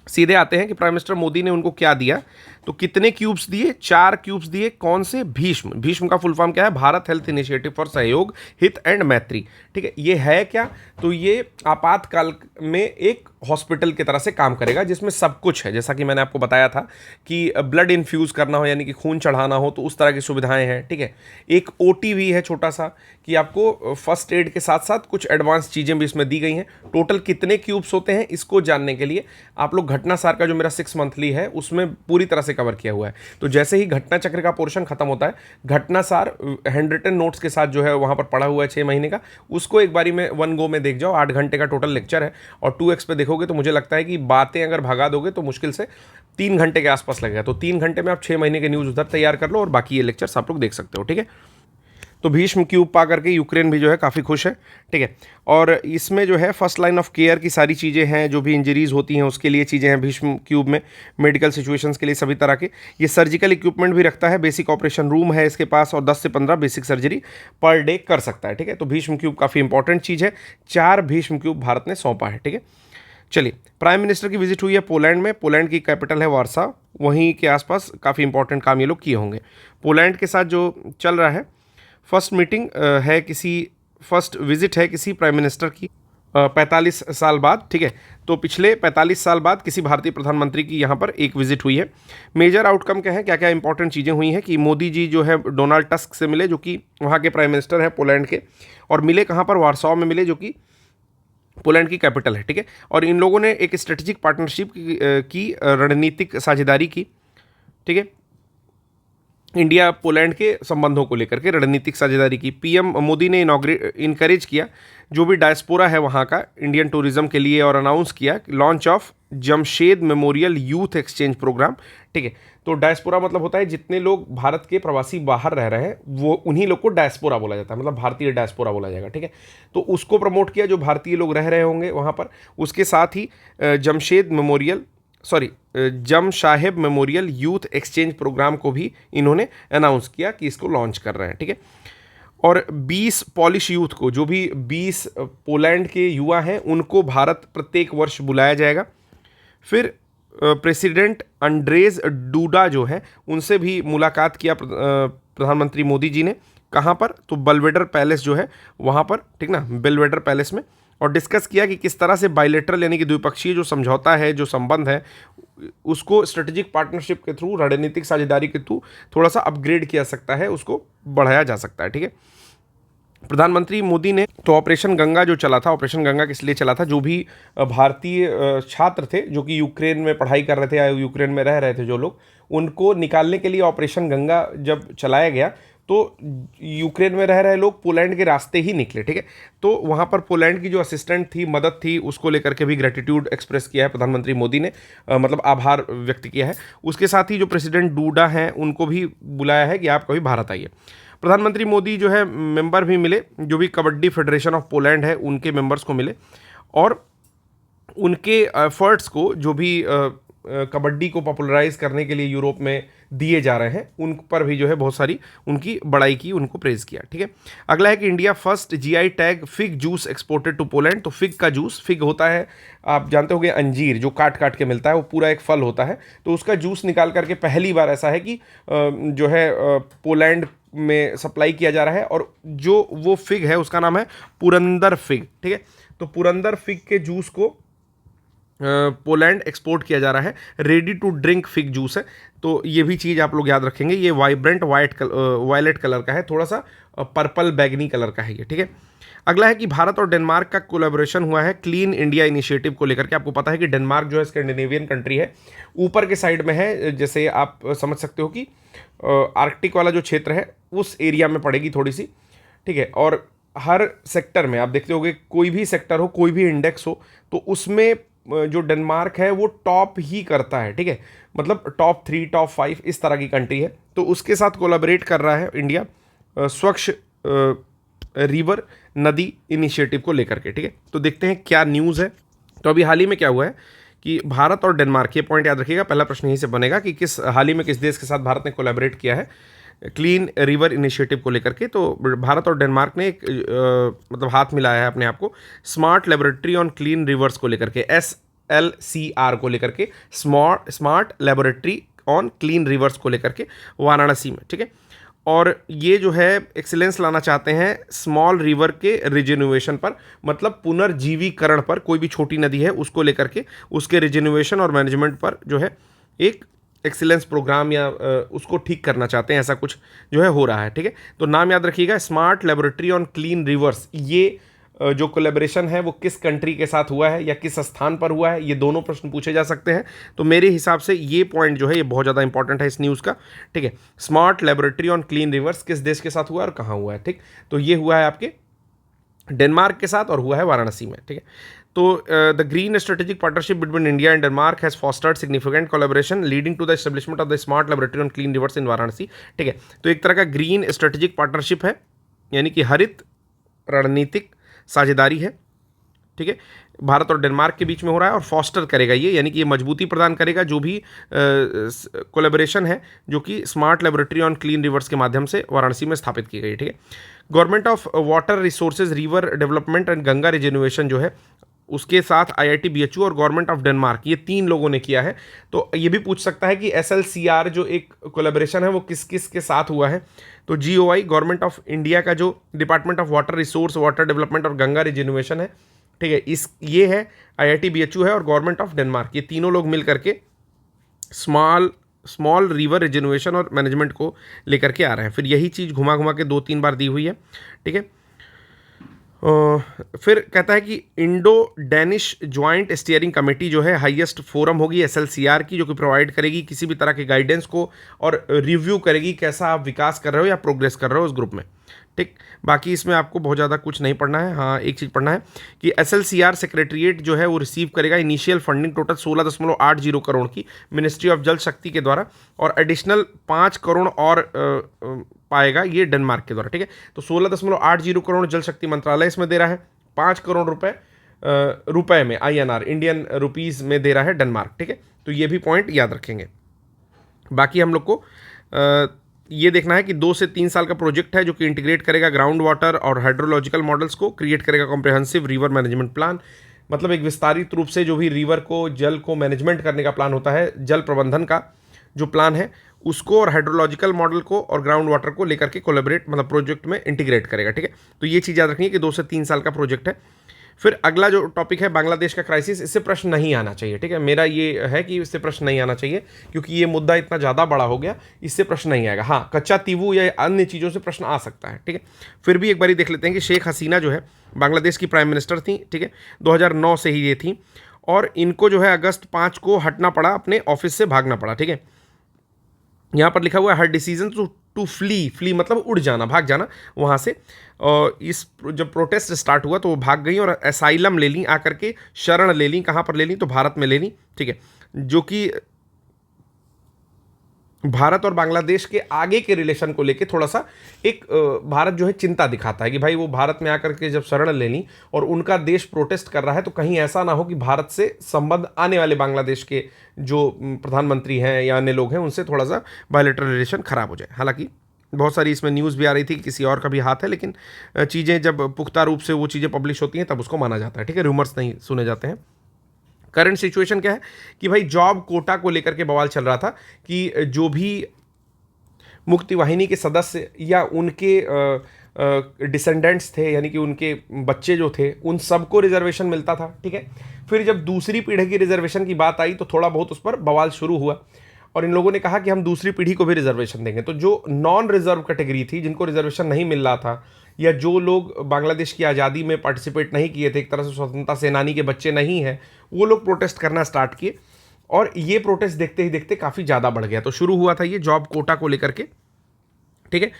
सीधे आते हैं कि प्राइम मिनिस्टर मोदी ने उनको क्या दिया। तो कितने क्यूब्स दिए? 4 क्यूब्स दिए। कौन से? भीष्म। भीष्म का फुल फॉर्म क्या है? भारत हेल्थ इनिशिएटिव फॉर सहयोग, हित एंड मैत्री। ठीक है, ये है क्या? तो ये आपातकाल में एक हॉस्पिटल की तरह से काम करेगा जिसमें सब कुछ है। जैसा कि मैंने आपको बताया था कि ब्लड इन्फ्यूज़ करना हो यानी कि खून चढ़ाना हो तो उस तरह की सुविधाएं हैं। ठीक है, एक ओटी भी है छोटा सा कि आपको फर्स्ट एड के साथ साथ कुछ एडवांस चीज़ें भी इसमें दी गई हैं। टोटल कितने क्यूब्स होते हैं इसको जानने के लिए आप लोग घटना सार का जो मेरा 6 मंथली है उसमें पूरी तरह से कवर किया हुआ है। तो जैसे ही घटना चक्र का पोर्शन खत्म होता है, घटना सार हैंड रिटन नोट्स के साथ जो है वहाँ पर पड़ा हुआ है 6 महीने का, उसको एक बारी में 1 गो में देख जाओ। 8 घंटे का टोटल लेक्चर है और 2x पे देखोगे तो मुझे लगता है कि बातें अगर भगा दोगे तो मुश्किल से 3 घंटे के आसपास लगेगा। तो 3 घंटे में आप 6 महीने के न्यूज़ उधर तैयार कर लो और बाकी ये लेक्चर्स आप लोग देख सकते हो। ठीक है, तो भीष्म क्यूब पा करके यूक्रेन भी जो है काफ़ी खुश है। ठीक है, और इसमें जो है फर्स्ट लाइन ऑफ केयर की सारी चीज़ें हैं, जो भी इंजरीज होती हैं उसके लिए चीज़ें हैं भीष्म क्यूब में, मेडिकल सिचुएशंस के लिए सभी तरह के। ये सर्जिकल इक्विपमेंट भी रखता है, बेसिक ऑपरेशन रूम है इसके पास और 10 से 15 बेसिक सर्जरी पर डे कर सकता है। ठीक है, तो भीष्म क्यूब काफ़ी इंपॉर्टेंट चीज़ है। 4 भीष्म क्यूब भारत ने सौंपा है। ठीक है, चलिए, प्राइम मिनिस्टर की विजिट हुई है पोलैंड में। पोलैंड की कैपिटल है वार्सा, वहीं के आसपास काफ़ी इंपॉर्टेंट काम ये लोग किए होंगे। पोलैंड के साथ जो चल रहा है, फर्स्ट मीटिंग है किसी, फर्स्ट विजिट है किसी प्राइम मिनिस्टर की 45 साल बाद। ठीक है, तो पिछले 45 साल बाद किसी भारतीय प्रधानमंत्री की यहाँ पर एक विजिट हुई है। मेजर आउटकम क्या है, क्या क्या इंपॉर्टेंट चीज़ें हुई हैं कि मोदी जी जो है डोनाल्ड टस्क से मिले जो कि वहाँ के प्राइम मिनिस्टर हैं पोलैंड के, और मिले कहाँ पर? वार्साओ में मिले जो कि पोलैंड की कैपिटल है। ठीक है, और इन लोगों ने एक स्ट्रेटेजिक पार्टनरशिप की रणनीतिक साझेदारी की। ठीक है, इंडिया पोलैंड के संबंधों को लेकर के रणनीतिक साझेदारी की। पीएम मोदी ने इनकरेज किया जो भी डायस्पोरा है वहाँ का इंडियन टूरिज्म के लिए, और अनाउंस किया launch of Jamshed memorial youth exchange programme. ठीक है, तो डायस्पोरा मतलब होता है जितने लोग भारत के प्रवासी बाहर रह रहे हैं वो उन्हीं लोग को डायस्पोरा बोला जाता है, मतलब भारतीय डायस्पोरा बोला जाएगा। ठीक है, तो उसको प्रमोट किया जो भारतीय लोग रह रहे होंगे वहाँ पर। उसके साथ ही जम साहेब मेमोरियल यूथ एक्सचेंज प्रोग्राम को भी इन्होंने अनाउंस किया कि इसको लॉन्च कर रहे हैं। ठीक है, और 20 पॉलिश यूथ को, जो भी 20 पोलैंड के युवा हैं उनको भारत प्रत्येक वर्ष बुलाया जाएगा। फिर प्रेसिडेंट अंड्रेज डूडा जो है उनसे भी मुलाकात किया प्रधानमंत्री मोदी जी ने। कहाँ पर? तो बेलवेडर पैलेस जो है वहाँ पर, ठीक ना, बेलवेडर पैलेस में, और डिस्कस किया कि किस तरह से बायलेटरल यानी कि द्विपक्षीय जो समझौता है, जो संबंध है, उसको स्ट्रेटेजिक पार्टनरशिप के थ्रू, रणनीतिक साझेदारी के थ्रू थोड़ा सा अपग्रेड किया सकता है, उसको बढ़ाया जा सकता है। ठीक है, प्रधानमंत्री मोदी ने तो ऑपरेशन गंगा जो चला था, ऑपरेशन गंगा किस लिए चला था? जो भी भारतीय छात्र थे जो कि यूक्रेन में पढ़ाई कर रहे थे या यूक्रेन में रह रहे थे जो लोग, उनको निकालने के लिए ऑपरेशन गंगा जब चलाया गया तो यूक्रेन में रह रहे लोग पोलैंड के रास्ते ही निकले। ठीक है, तो वहाँ पर पोलैंड की जो असिस्टेंट थी, मदद थी, उसको लेकर के भी ग्रेटिट्यूड एक्सप्रेस किया है प्रधानमंत्री मोदी ने, मतलब आभार व्यक्त किया है। उसके साथ ही जो प्रेसिडेंट डूडा हैं उनको भी बुलाया है कि आप कभी भारत आइए। प्रधानमंत्री मोदी जो है मेंबर भी मिले, जो भी कबड्डी फेडरेशन ऑफ पोलैंड है उनके मेंबर्स को मिले, और उनके एफर्ट्स को, जो भी कबड्डी को पॉपुलराइज करने के लिए यूरोप में दिए जा रहे हैं, उन पर भी जो है बहुत सारी उनकी बड़ाई की, उनको प्रेज किया। ठीक है, अगला है कि India first GI tag fig juice exported to Poland. तो फिग का जूस, फिग होता है आप जानते होंगे अंजीर जो काट काट के मिलता है, वो पूरा एक फल होता है, तो उसका जूस निकाल करके पहली बार ऐसा है कि जो है पोलैंड में सप्लाई किया जा रहा है, और जो वो फिग है उसका नाम है पुरंदर फिग। ठीक है, तो पुरंदर फिग के जूस को पोलैंड एक्सपोर्ट किया जा रहा है। Ready to drink fig juice है, तो ये भी चीज़ आप लोग याद रखेंगे। ये वाइब्रेंट वायलेट कलर का है, थोड़ा सा पर्पल बैगनी कलर का है ये। ठीक है, अगला है कि भारत और डेनमार्क का कोलैबोरेशन हुआ है क्लीन इंडिया इनिशिएटिव को लेकर के। आपको पता है कि डेनमार्क जो है स्कैंडिनेवियन कंट्री है, ऊपर के साइड में है, जैसे आप समझ सकते हो कि आर्कटिक वाला जो क्षेत्र है उस एरिया में पड़ेगी थोड़ी सी। ठीक है, और हर सेक्टर में आप देखते होगे, कोई भी सेक्टर हो, कोई भी इंडेक्स हो, तो उसमें जो डेनमार्क है वो टॉप ही करता है। ठीक है, मतलब टॉप 3, टॉप 5 इस तरह की कंट्री है, तो उसके साथ कोलैबोरेट कर रहा है इंडिया स्वच्छ रिवर नदी इनिशिएटिव को लेकर के। ठीक है, तो देखते हैं क्या न्यूज़ है। तो अभी हाल ही में क्या हुआ है कि भारत और डेनमार्क, ये पॉइंट याद रखिएगा, पहला प्रश्न यहीं से बनेगा कि हाल ही में किस देश के साथ भारत ने कोलैबोरेट किया है क्लीन रिवर इनिशिएटिव को लेकर के। तो भारत और डेनमार्क ने एक मतलब हाथ मिलाया है अपने आप को smart laboratory on clean reverse को लेकर के, SLCR को लेकर के, smart laboratory on clean reverse को लेकर के वाराणसी में, ठीक है। और ये जो है एक्सीलेंस लाना चाहते हैं स्मॉल रिवर के रिजेन्युएशन पर, मतलब पुनर्जीवीकरण पर। कोई भी छोटी नदी है उसको लेकर के उसके रिजेन्युएशन और मैनेजमेंट पर जो है एक एक्सीलेंस प्रोग्राम या उसको ठीक करना चाहते हैं, ऐसा कुछ जो है हो रहा है, ठीक है। तो नाम याद रखिएगा, smart laboratory on clean reverse. ये जो कोलैबोरेशन है वो किस कंट्री के साथ हुआ है या किस स्थान पर हुआ है, ये दोनों प्रश्न पूछे जा सकते हैं। तो मेरे हिसाब से ये पॉइंट जो है ये बहुत ज़्यादा इंपॉर्टेंट है इस न्यूज़ का, ठीक है। Smart laboratory on clean reverse किस देश के साथ हुआ है और कहाँ हुआ है, ठीक। तो ये हुआ है आपके डेनमार्क के साथ और हुआ है वाराणसी में, ठीक है। तो the green strategic partnership between India and Denmark has fostered significant collaboration leading to the establishment of the smart laboratory on clean rivers in Varanasi, ठीक है। तो एक तरह का ग्रीन स्ट्रेटेजिक पार्टनरशिप है, यानी कि हरित रणनीतिक साझेदारी है, ठीक है, भारत और डेनमार्क के बीच में हो रहा है। और फॉस्टर करेगा ये, यानी कि ये मजबूती प्रदान करेगा जो भी कोलैबोरेशन है जो कि smart laboratory on clean reverse के माध्यम से वाराणसी में स्थापित की गई है, ठीक है। Government of water resources, river development and Ganga rejuvenation जो है उसके साथ IIT BHU और गवर्नमेंट ऑफ डेनमार्क, ये 3 लोगों ने किया है। तो ये भी पूछ सकता है कि SLCR जो एक कोलैबोरेशन है वो किस किस के साथ हुआ है। तो GOI गवर्नमेंट ऑफ इंडिया का जो department of water resource, water development और गंगा रिजेन्युएशन है, ठीक है, ये है, IIT BHU है और गवर्नमेंट ऑफ डेनमार्क, ये तीनों लोग मिल करके स्मॉल रिवर रिजेन्युएशन और मैनेजमेंट को लेकर के आ रहे हैं। फिर यही चीज़ घुमा घुमा के 2-3 बार दी हुई है, ठीक है। फिर कहता है कि Indo Danish joint steering committee जो है हाईएस्ट फोरम होगी SLCR की, जो कि प्रोवाइड करेगी किसी भी तरह के गाइडेंस को और रिव्यू करेगी कैसा आप विकास कर रहे हो या प्रोग्रेस कर रहे हो उस ग्रुप में, ठीक। बाकी इसमें आपको बहुत ज़्यादा कुछ नहीं पढ़ना है। हाँ, एक चीज़ पढ़ना है कि SLCR सेक्रेटरीट जो है वो रिसीव करेगा इनिशियल फंडिंग टोटल 16.80 करोड़ की मिनिस्ट्री ऑफ जल शक्ति के द्वारा, और एडिशनल 5 करोड़ और पाएगा ये डेनमार्क के द्वारा, ठीक है। तो 16.80 करोड़ जल शक्ति मंत्रालय इसमें दे रहा है, 5 करोड़ रुपए में INR इंडियन रुपीज़ में दे रहा है डेनमार्क, ठीक है। तो ये भी पॉइंट याद रखेंगे। बाकी हम लोग को ये देखना है कि 2 से 3 साल का प्रोजेक्ट है जो कि इंटीग्रेट करेगा ग्राउंड वाटर और हाइड्रोलॉजिकल मॉडल्स को, क्रिएट करेगा कॉम्प्रिहेंसिव रिवर मैनेजमेंट प्लान, मतलब एक विस्तारित रूप से जो भी रिवर को, जल को मैनेजमेंट करने का प्लान होता है, जल प्रबंधन का जो प्लान है उसको, और हाइड्रोलॉजिकल मॉडल को और ग्राउंड वाटर को लेकर के कोलैबोरेट, मतलब प्रोजेक्ट में इंटीग्रेट करेगा, ठीक है। तो ये चीज़ याद रखनी है कि 2 से 3 साल का प्रोजेक्ट है। फिर अगला जो टॉपिक है बांग्लादेश का क्राइसिस, इससे प्रश्न नहीं आना चाहिए, ठीक है। मेरा ये है कि इससे प्रश्न नहीं आना चाहिए क्योंकि ये मुद्दा इतना ज़्यादा बड़ा हो गया, इससे प्रश्न नहीं आएगा। हाँ, कच्चा तीवू या अन्य चीज़ों से प्रश्न आ सकता है, ठीक है। फिर भी एक बार देख लेते हैं कि शेख हसीना जो है बांग्लादेश की प्राइम मिनिस्टर थी, ठीक है, 2009 से ही ये थी, और इनको जो है अगस्त 5 को हटना पड़ा, अपने ऑफिस से भागना पड़ा, ठीक है। यहाँ पर लिखा हुआ है हर डिसीजन टू फ्ली मतलब उड़ जाना, भाग जाना वहाँ से। और इस जब प्रोटेस्ट स्टार्ट हुआ तो वो भाग गई और असाइलम ले ली, आकर के शरण ले ली। कहाँ पर ले ली? तो भारत में ले ली, ठीक है। जो कि भारत और बांग्लादेश के आगे के रिलेशन को लेके थोड़ा सा एक भारत जो है चिंता दिखाता है कि भाई वो भारत में आकर के जब शरण ले ली और उनका देश प्रोटेस्ट कर रहा है तो कहीं ऐसा ना हो कि भारत से संबंध आने वाले बांग्लादेश के जो प्रधानमंत्री हैं या अन्य लोग हैं उनसे थोड़ा सा बायलैटरल रिलेशन खराब हो जाए। हालांकि बहुत सारी इसमें न्यूज़ भी आ रही थी कि किसी और का भी हाथ है, लेकिन चीज़ें जब पुख्ता रूप से वो चीज़ें पब्लिश होती हैं तब उसको माना जाता है, ठीक है, रूमर्स नहीं सुने जाते हैं। करंट सिचुएशन क्या है कि भाई जॉब कोटा को लेकर के बवाल चल रहा था कि जो भी मुक्ति वाहिनी के सदस्य या उनके डिसेंडेंट्स थे, यानी कि उनके बच्चे जो थे, उन सबको रिजर्वेशन मिलता था, ठीक है। फिर जब दूसरी पीढ़ी की रिजर्वेशन की बात आई तो थोड़ा बहुत उस पर बवाल शुरू हुआ और इन लोगों ने कहा कि हम दूसरी पीढ़ी को भी रिजर्वेशन देंगे। तो जो नॉन रिजर्व कैटेगरी थी, जिनको रिजर्वेशन नहीं मिल रहा था, या जो लोग बांग्लादेश की आज़ादी में पार्टिसिपेट नहीं किए थे, एक तरह से स्वतंत्रता सेनानी के बच्चे नहीं हैं, वो लोग प्रोटेस्ट करना स्टार्ट किए और ये प्रोटेस्ट देखते ही देखते काफ़ी ज़्यादा बढ़ गया। तो शुरू हुआ था ये जॉब कोटा को लेकर के, ठीक है।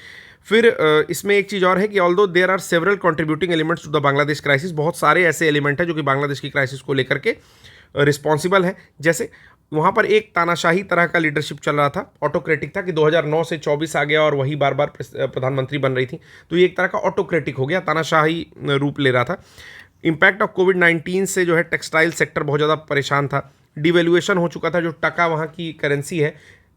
फिर इसमें एक चीज़ और है कि although there are several contributing elements to the Bangladesh crisis, बहुत सारे ऐसे एलिमेंट हैं जो कि बांग्लादेश की क्राइसिस को लेकर के रिस्पॉन्सिबल है। जैसे वहाँ पर एक तानाशाही तरह का लीडरशिप चल रहा था, ऑटोक्रेटिक था कि 2009 से 24 आ गया और वही बार बार प्रधानमंत्री बन रही थी, तो ये एक तरह का ऑटोक्रेटिक हो गया, तानाशाही रूप ले रहा था। इम्पैक्ट ऑफ कोविड-19 से जो है टेक्सटाइल सेक्टर बहुत ज़्यादा परेशान था, डिवेल्यूएशन हो चुका था, जो टका वहाँ की करेंसी है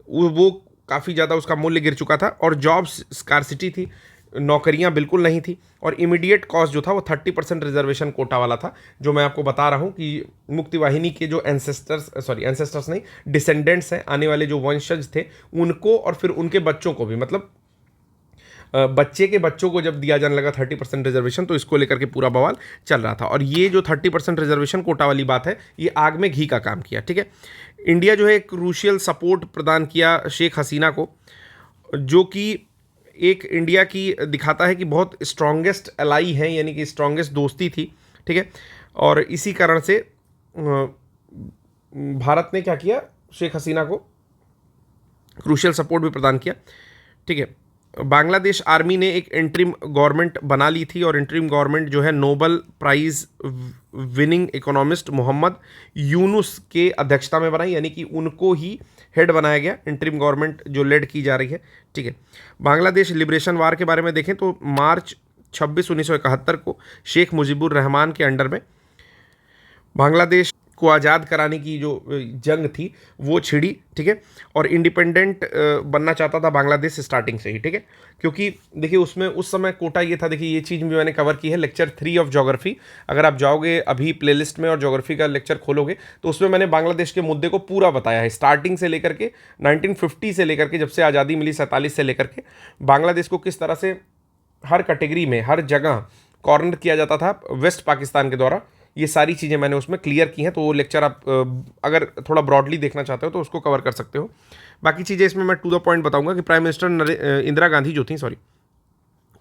वो काफ़ी ज़्यादा उसका मूल्य गिर चुका था और जॉब स्कार्सिटी थी, नौकरियां बिल्कुल नहीं थी, और इमीडिएट कॉज जो था वो 30% रिजर्वेशन कोटा वाला था, जो मैं आपको बता रहा हूँ कि मुक्ति वाहिनी के जो एंसेस्टर्स नहीं, डिसेंडेंट्स हैं, आने वाले जो वंशज थे, उनको और फिर उनके बच्चों को भी, मतलब बच्चे के बच्चों को जब दिया जाने लगा 30% रिजर्वेशन, तो इसको लेकर के पूरा बवाल चल रहा था। और ये जो 30% रिजर्वेशन कोटा वाली बात है, ये आग में घी का काम किया, ठीक है। इंडिया जो है एक क्रूशियल सपोर्ट प्रदान किया शेख हसीना को, जो कि एक इंडिया की दिखाता है कि बहुत स्ट्रॉन्गेस्ट अलाई हैं, यानी कि स्ट्रॉन्गेस्ट दोस्ती थी, ठीक है। और इसी कारण से भारत ने क्या किया, शेख हसीना को क्रूशियल सपोर्ट भी प्रदान किया, ठीक है। बांग्लादेश आर्मी ने एक इंटरिम गवर्नमेंट बना ली थी, और इंटरिम गवर्नमेंट जो है Nobel prize winning economist Mohammad Yunus के अध्यक्षता में बनाई, यानी कि उनको ही हेड बनाया गया, इंटरिम गवर्नमेंट जो लेड की जा रही है, ठीक है। बांग्लादेश लिबरेशन वार के बारे में देखें तो मार्च 26, 1971 को शेख मुजीबुर रहमान के अंडर में बांग्लादेश को आज़ाद कराने की जो जंग थी वो छिड़ी, ठीक है। और इंडिपेंडेंट बनना चाहता था बांग्लादेश स्टार्टिंग से ही, ठीक है। क्योंकि देखिए उसमें उस समय कोटा ये था, देखिए ये चीज़ भी मैंने कवर की है लेक्चर 3 ऑफ ज्योग्राफी, अगर आप जाओगे अभी प्लेलिस्ट में और ज्योग्राफी का लेक्चर खोलोगे तो उसमें मैंने बांग्लादेश के मुद्दे को पूरा बताया है, स्टार्टिंग से लेकर के 1950 से लेकर के, जब से आज़ादी मिली 47 से लेकर के, बांग्लादेश को किस तरह से हर कैटेगरी में हर जगह कॉर्नर किया जाता था वेस्ट पाकिस्तान के द्वारा। ये सारी चीज़ें मैंने उसमें क्लियर की हैं, तो वो लेक्चर आप अगर थोड़ा ब्रॉडली देखना चाहते हो तो उसको कवर कर सकते हो। बाकी चीज़ें इसमें मैं टू द पॉइंट बताऊंगा कि प्राइम मिनिस्टर इंदिरा गांधी जो थी,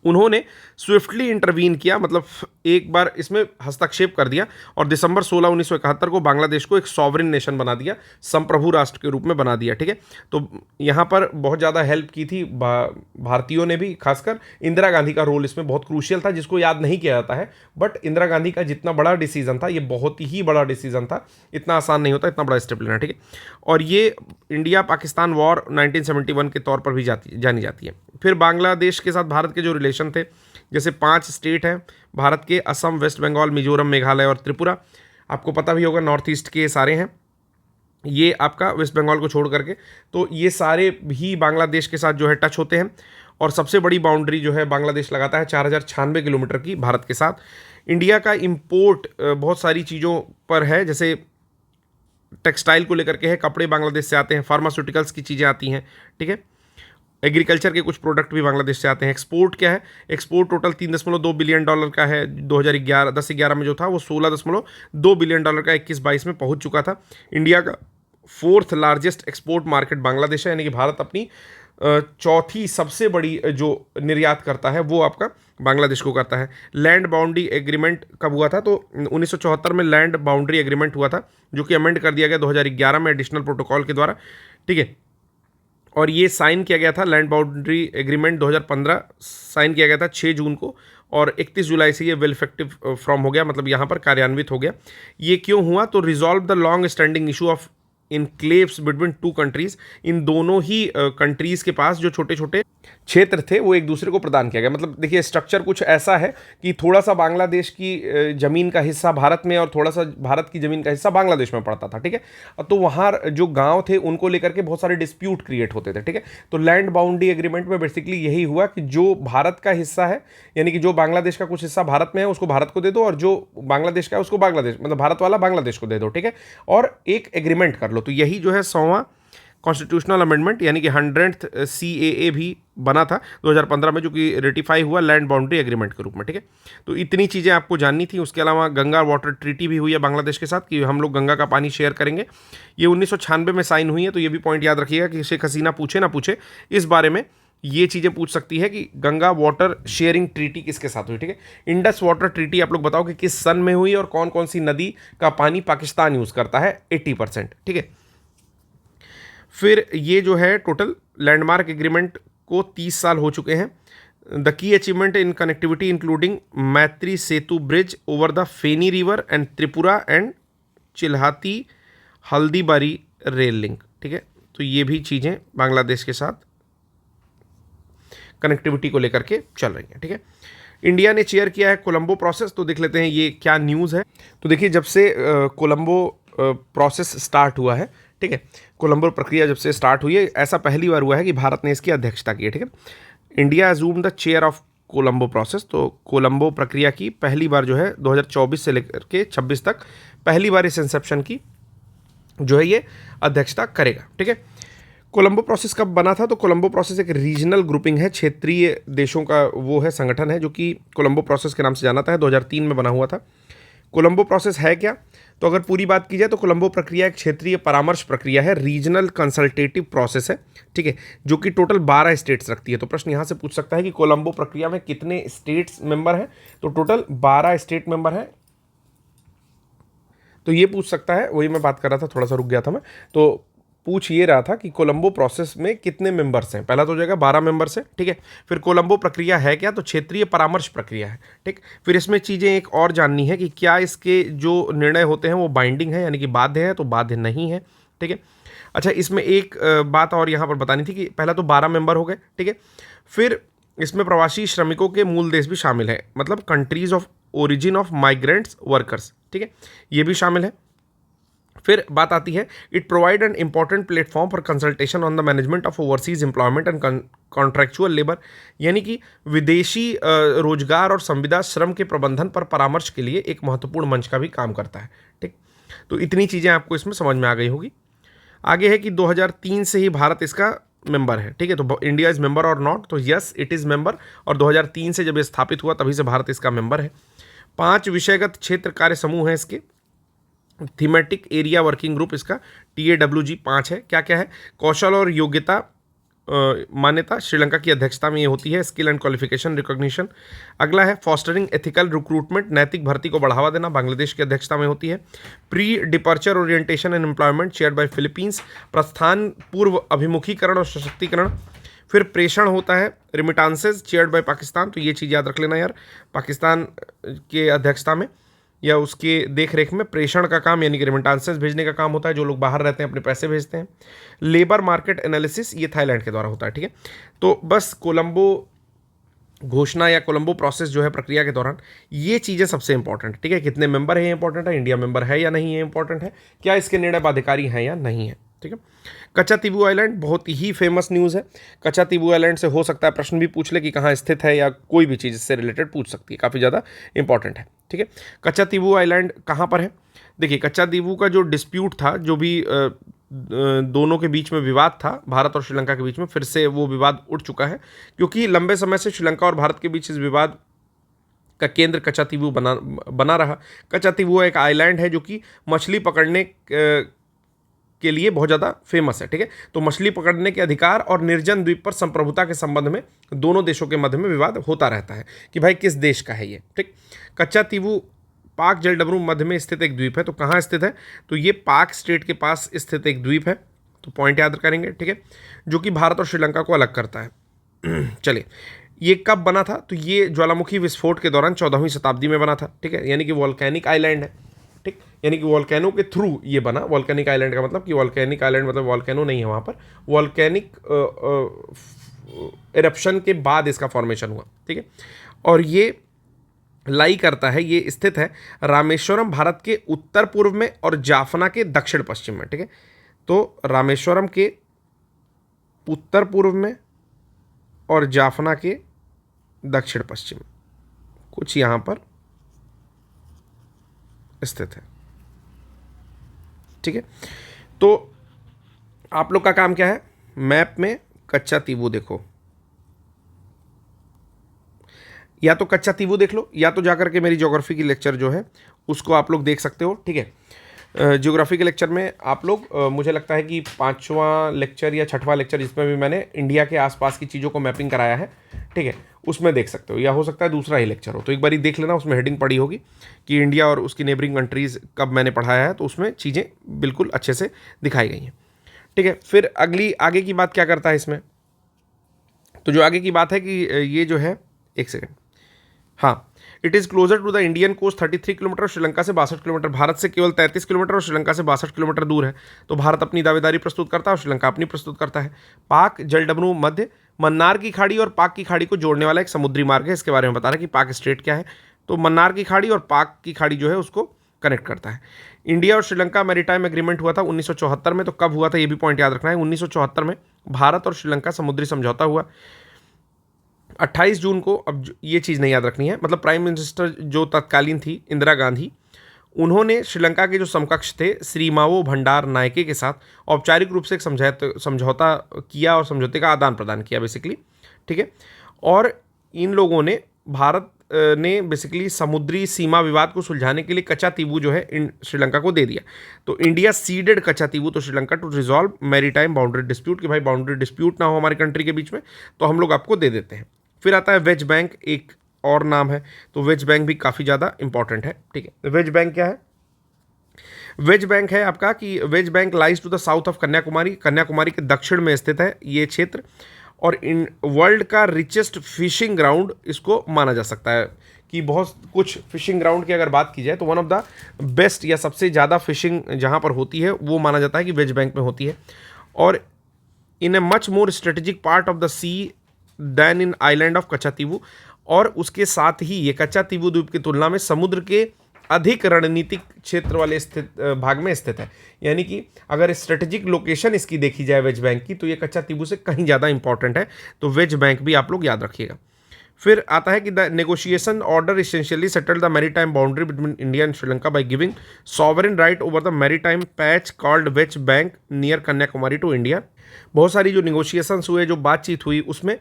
उन्होंने स्विफ्टली इंटरवीन किया, मतलब एक बार इसमें हस्तक्षेप कर दिया, और दिसंबर 16, 1971 को बांग्लादेश को एक सॉवरिन नेशन बना दिया, संप्रभु राष्ट्र के रूप में बना दिया, ठीक है। तो यहाँ पर बहुत ज़्यादा हेल्प की थी भारतीयों ने भी, खासकर इंदिरा गांधी का रोल इसमें बहुत क्रूशियल था, जिसको याद नहीं किया जाता है, बट इंदिरा गांधी का जितना बड़ा डिसीजन था, ये बहुत ही बड़ा डिसीजन था, इतना आसान नहीं होता इतना बड़ा स्टेप लेना, ठीक है। और ये इंडिया पाकिस्तान वॉर 1971 के तौर पर भी जानी जाती है। फिर बांग्लादेश के साथ भारत के जो रिलेशन थे, जैसे 5 स्टेट हैं भारत के, असम, वेस्ट बंगाल, मिजोरम, मेघालय और त्रिपुरा, आपको पता भी होगा नॉर्थ ईस्ट के सारे हैं ये, आपका वेस्ट बंगाल को छोड़ करके, तो ये सारे भी बांग्लादेश के साथ जो है टच होते हैं। और सबसे बड़ी बाउंड्री जो है बांग्लादेश लगाता है 4096 किलोमीटर की भारत के साथ। इंडिया का इम्पोर्ट बहुत सारी चीज़ों पर है, जैसे टेक्सटाइल को लेकर के है, कपड़े बांग्लादेश से आते हैं, फार्मास्यूटिकल्स की चीज़ें आती हैं, ठीक है। एग्रीकल्चर के कुछ प्रोडक्ट भी बांग्लादेश से आते हैं। एक्सपोर्ट क्या है, एक्सपोर्ट टोटल $3.2 बिलियन का है, 2010-11 में जो था वो $16.2 बिलियन का 21-22 में पहुंच चुका था। इंडिया का 4th largest export market Bangladesh है, यानी कि भारत अपनी चौथी सबसे बड़ी जो निर्यात करता है वो आपका बांग्लादेश को करता है। लैंड बाउंड्री एग्रीमेंट कब हुआ था, तो 1974 में लैंड बाउंड्री एग्रीमेंट हुआ था, जो कि अमेंड कर दिया गया 2011 में एडिशनल प्रोटोकॉल के द्वारा, ठीक है। और ये साइन किया गया था, लैंड बाउंड्री एग्रीमेंट 2015 साइन किया गया था 6 जून को, और 31 जुलाई से ये वेल इफेक्टिव फ्रॉम हो गया, मतलब यहाँ पर कार्यान्वित हो गया। ये क्यों हुआ, तो resolve the long standing issue of enclaves between 2 countries, इन दोनों ही कंट्रीज के पास जो छोटे छोटे क्षेत्र थे वो एक दूसरे को प्रदान किया गया। मतलब देखिए स्ट्रक्चर कुछ ऐसा है कि थोड़ा सा बांग्लादेश की ज़मीन का हिस्सा भारत में और थोड़ा सा भारत की ज़मीन का हिस्सा बांग्लादेश में पड़ता था, ठीक है। तो वहाँ जो गांव थे उनको लेकर के बहुत सारे डिस्प्यूट क्रिएट होते थे, ठीक है। तो लैंड बाउंड्री एग्रीमेंट में बेसिकली यही हुआ कि जो भारत का हिस्सा है, यानी कि जो बांग्लादेश का कुछ हिस्सा भारत में है उसको भारत को दे दो, और जो बांग्लादेश का है उसको बांग्लादेश, मतलब भारत वाला बांग्लादेश को दे दो, ठीक है, और एक एग्रीमेंट कर लो। तो यही जो है 100वां कॉन्स्टिट्यूशनल अमेंडमेंट, यानी कि 100th CAA भी बना था 2015 में, जो कि रेटिफाई हुआ लैंड बाउंड्री एग्रीमेंट के रूप में, ठीक है। तो इतनी चीज़ें आपको जाननी थी। उसके अलावा गंगा वाटर ट्रीटी भी हुई है बांग्लादेश के साथ कि हम लोग गंगा का पानी शेयर करेंगे, ये 1996 में साइन हुई है। तो ये भी पॉइंट याद रखिएगा कि शेख हसीना पूछे ना पूछे इस बारे में, ये चीज़ें पूछ सकती है कि गंगा वाटर शेयरिंग ट्रीटी किसके साथ हुई, ठीक है। इंडस वाटर ट्रीटी आप लोग बताओ कि किस सन में हुई और कौन कौन सी नदी का पानी पाकिस्तान यूज़ करता है 80%, ठीक है। फिर ये जो है टोटल लैंडमार्क एग्रीमेंट को 30 साल हो चुके हैं। The key achievement in connectivity including Maitri Setu bridge over the Feni river and Tripura and Chilahati Haldibari rail link, ठीक है। तो ये भी चीज़ें बांग्लादेश के साथ कनेक्टिविटी को लेकर के चल रही हैं, ठीक है। इंडिया ने चेयर किया है कोलंबो प्रोसेस, तो देख लेते हैं ये क्या न्यूज़ है। तो देखिए जब से कोलंबो प्रोसेस स्टार्ट हुआ है, ठीक है, कोलंबो प्रक्रिया जब से स्टार्ट हुई है, ऐसा पहली बार हुआ है कि भारत ने इसकी अध्यक्षता की है, ठीक है। India assume the chair of Colombo process. तो कोलंबो प्रक्रिया की पहली बार जो है 2024 से लेकर के 26 तक पहली बार इस इंसेप्शन की जो है ये अध्यक्षता करेगा। ठीक है, कोलंबो प्रोसेस कब बना था? तो कोलंबो प्रोसेस एक रीजनल ग्रुपिंग है, क्षेत्रीय देशों का वो है संगठन है जो कि कोलंबो प्रोसेस के नाम से जाना था, 2003 में बना हुआ था। कोलंबो प्रोसेस है क्या? तो अगर पूरी बात की जाए तो कोलंबो प्रक्रिया एक क्षेत्रीय परामर्श प्रक्रिया है, रीजनल कंसल्टेटिव प्रोसेस है, ठीक है, जो कि टोटल 12 स्टेट्स रखती है। तो प्रश्न यहाँ से पूछ सकता है कि कोलंबो प्रक्रिया में कितने स्टेट्स मेंबर हैं? तो टोटल 12 स्टेट मेंबर हैं। तो ये पूछ सकता है, वही मैं बात कर रहा था, थोड़ा सा रुक गया था मैं। तो पूछ ये रहा था कि कोलंबो प्रोसेस में कितने मेंबर्स हैं। पहला तो हो जाएगा 12 मेंबर्स है, ठीक है। फिर कोलंबो प्रक्रिया है क्या? तो क्षेत्रीय परामर्श प्रक्रिया है, ठीक। फिर इसमें चीज़ें एक और जाननी है कि क्या इसके जो निर्णय होते हैं वो बाइंडिंग है, यानी कि बाध्य है, तो बाध्य नहीं है, ठीक है। अच्छा, इसमें एक बात और यहाँ पर बतानी थी कि पहला तो 12 मेंबर हो गए, ठीक है। फिर इसमें प्रवासी श्रमिकों के मूल देश भी शामिल है, मतलब countries of origin of migrants workers, ठीक है, ये भी शामिल है। फिर बात आती है, it provide an important platform for consultation on the management of overseas employment and contractual labour, यानी कि विदेशी रोजगार और संविदा श्रम के प्रबंधन पर परामर्श के लिए एक महत्वपूर्ण मंच का भी काम करता है, ठीक। तो इतनी चीज़ें आपको इसमें समझ में आ गई होगी। आगे है कि 2003 से ही भारत इसका मेंबर है, ठीक है। तो इंडिया इज मेंबर और नॉट? तो यस, इट इज़ मेंबर, और 2003 से जब ये स्थापित हुआ तभी से भारत इसका मेंबर है। 5 विषयगत क्षेत्र कार्य समूह है इसके। थीमेटिक एरिया वर्किंग ग्रुप इसका TAWG 5 है। क्या क्या है? कौशल और योग्यता मान्यता श्रीलंका की अध्यक्षता में ये होती है, स्किल एंड क्वालिफिकेशन रिकॉग्निशन। अगला है फॉस्टरिंग एथिकल रिक्रूटमेंट, नैतिक भर्ती को बढ़ावा देना, बांग्लादेश की अध्यक्षता में होती है। Pre departure orientation and employment chaired by Philippines, प्रस्थान पूर्व अभिमुखीकरण और सशक्तिकरण। फिर प्रेषण होता है, रिमिटांसेज चेयर्ड बाय पाकिस्तान। तो ये चीज़ याद रख लेना यार, पाकिस्तान के अध्यक्षता में या उसके देख रेख में प्रेषण का काम, यानी कि रेमिटांसेस भेजने का काम होता है, जो लोग बाहर रहते हैं अपने पैसे भेजते हैं। लेबर मार्केट एनालिसिस ये थाईलैंड के द्वारा होता है, ठीक है। तो बस कोलंबो घोषणा या कोलंबो प्रोसेस जो है प्रक्रिया के दौरान ये चीज़ें सबसे इंपॉर्टेंट है, ठीक है। कितने मेंबर है ये इंपॉर्टेंट है, इंडिया मेंबर है या नहीं ये इंपॉर्टेंट है, क्या इसके निर्णय बाध्यकारी हैं या नहीं है, ठीक है। कच्चातीबू आइलैंड बहुत ही फेमस न्यूज़ है। कच्चातीबू आइलैंड से हो सकता है प्रश्न भी पूछ ले कि कहाँ स्थित है, या कोई भी चीज़ इससे रिलेटेड पूछ सकती है, काफ़ी ज़्यादा इंपॉर्टेंट है, ठीक है। कच्चातीबू आइलैंड कहाँ पर है? देखिए, कच्चातीबू का जो डिस्प्यूट था, जो भी दोनों के बीच में विवाद था, भारत और श्रीलंका के बीच में, फिर से वो विवाद उठ चुका है, क्योंकि लंबे समय से श्रीलंका और भारत के बीच इस विवाद का केंद्र कच्चातीबू बना रहा। कच्चातीबू एक आइलैंड है जो कि मछली पकड़ने के लिए बहुत ज़्यादा फेमस है, ठीक है। तो मछली पकड़ने के अधिकार और निर्जन द्वीप पर संप्रभुता के संबंध में दोनों देशों के मध्य में विवाद होता रहता है कि भाई किस देश का है ये, ठीक। कच्चातीबू पाक जलडमरू मध्य में स्थित एक द्वीप है। तो कहाँ स्थित है? तो ये पाक स्टेट के पास स्थित एक द्वीप है। तो पॉइंट याद करेंगे, ठीक है, जो कि भारत और श्रीलंका को अलग करता है। चलिए, ये कब बना था? तो ये ज्वालामुखी विस्फोट के दौरान 14वीं शताब्दी में बना था, ठीक है, यानी कि वॉल्केनिक आइलैंड है, ठीक, यानी कि वॉल्केनो के थ्रू ये बना। वॉल्केनिक आइलैंड का मतलब कि वॉल्केनिक आइलैंड मतलब वॉल्केनो नहीं है वहाँ पर, वॉल्केनिक इरप्शन के बाद इसका फॉर्मेशन हुआ, ठीक है। और ये लाई करता है, ये स्थित है रामेश्वरम भारत के उत्तर पूर्व में और जाफना के दक्षिण पश्चिम में, ठीक है। तो रामेश्वरम के उत्तर पूर्व में और जाफना के दक्षिण पश्चिम कुछ यहाँ पर स्थित है, ठीक है। तो आप लोग का काम क्या है? मैप में कच्चातीबू देखो, या तो कच्चातीबू देख लो, या तो जाकर के मेरी ज्योग्राफी की लेक्चर जो है उसको आप लोग देख सकते हो, ठीक है। ज्योग्राफी के लेक्चर में आप लोग मुझे लगता है कि 5वां लेक्चर या 6वां लेक्चर, जिसमें भी मैंने इंडिया के आसपास की चीज़ों को मैपिंग कराया है, ठीक है, उसमें देख सकते हो, या हो सकता है दूसरा ही लेक्चर हो। तो एक बार ही देख लेना, उसमें हेडिंग पड़ी होगी कि इंडिया और उसकी नेबरिंग कंट्रीज़ कब मैंने पढ़ाया है, तो उसमें चीज़ें बिल्कुल अच्छे से दिखाई गई हैं, ठीक है। फिर आगे की बात क्या करता है इसमें? तो जो आगे की बात है कि ये जो है, एक सेकेंड, हाँ, it is closer to the Indian coast 33 kilometre और श्रीलंका से 62 किलोमीटर। भारत से केवल 33 किलोमीटर और श्रीलंका से 62 किलोमीटर दूर है। तो भारत अपनी दावेदारी प्रस्तुत करता है और श्रीलंका अपनी प्रस्तुत करता है। पाक जलडमरू मध्य मन्नार की खाड़ी और पाक की खाड़ी को जोड़ने वाला एक समुद्री मार्ग है। इसके बारे में बता रहा है कि पाक स्टेट क्या है। तो मन्नार की खाड़ी और पाक की खाड़ी जो है उसको कनेक्ट करता है। इंडिया और श्रीलंका मैरीटाइम एग्रीमेंट हुआ था 1974 में। तो कब हुआ था ये भी पॉइंट याद रखना है, 1974 में भारत और श्रीलंका समुद्री समझौता हुआ। 28 जून को, अब ये चीज़ नहीं याद रखनी है, मतलब प्राइम मिनिस्टर जो तत्कालीन थी इंदिरा गांधी, उन्होंने श्रीलंका के जो समकक्ष थे श्रीमावो भंडार नायके के साथ औपचारिक रूप से एक समझौता किया और समझौते का आदान प्रदान किया बेसिकली, ठीक है। और इन लोगों ने, भारत ने बेसिकली समुद्री सीमा विवाद को सुलझाने के लिए कच्चा तीबू जो है श्रीलंका को दे दिया। तो इंडिया सीडेड कच्चा तीबू तो Sri Lanka to resolve maritime boundary dispute, कि भाई बाउंड्री डिस्प्यूट ना हो हमारी कंट्री के बीच में, तो हम लोग आपको दे देते हैं। फिर आता है वेज बैंक, एक और नाम है, तो वेज बैंक भी काफ़ी ज़्यादा इंपॉर्टेंट है, ठीक है। वेज बैंक क्या है? वेज बैंक है आपका कि Wadge Bank lies to the south of Kanyakumari, Kanyakumari के दक्षिण में स्थित है ये क्षेत्र, और इन वर्ल्ड का रिचेस्ट फिशिंग ग्राउंड इसको माना जा सकता है, कि बहुत कुछ फिशिंग ग्राउंड की अगर बात की जाए तो वन ऑफ द बेस्ट या सबसे ज़्यादा फिशिंग जहाँ पर होती है वो माना जाता है कि वेज बैंक में होती है। और in a much more strategic part of the sea than in island of Katchatheevu, और उसके साथ ही ये कच्चातीबू द्वीप की तुलना में समुद्र के अधिक रणनीतिक क्षेत्र वाले भाग में स्थित है। यानी कि अगर स्ट्रेटेजिक लोकेशन इसकी देखी जाए वेज बैंक की, तो ये कच्चातीबू से कहीं ज़्यादा इंपॉर्टेंट है, तो वेज बैंक भी आप लोग याद रखिएगा। फिर आता है कि the negotiation order essentially settled the maritime boundary between India and Sri Lanka by giving sovereign right over the maritime patch called Wadge Bank near Kanyakumari to India. बहुत सारी जो निगोशिएशंस हुए, जो बातचीत हुई, उसमें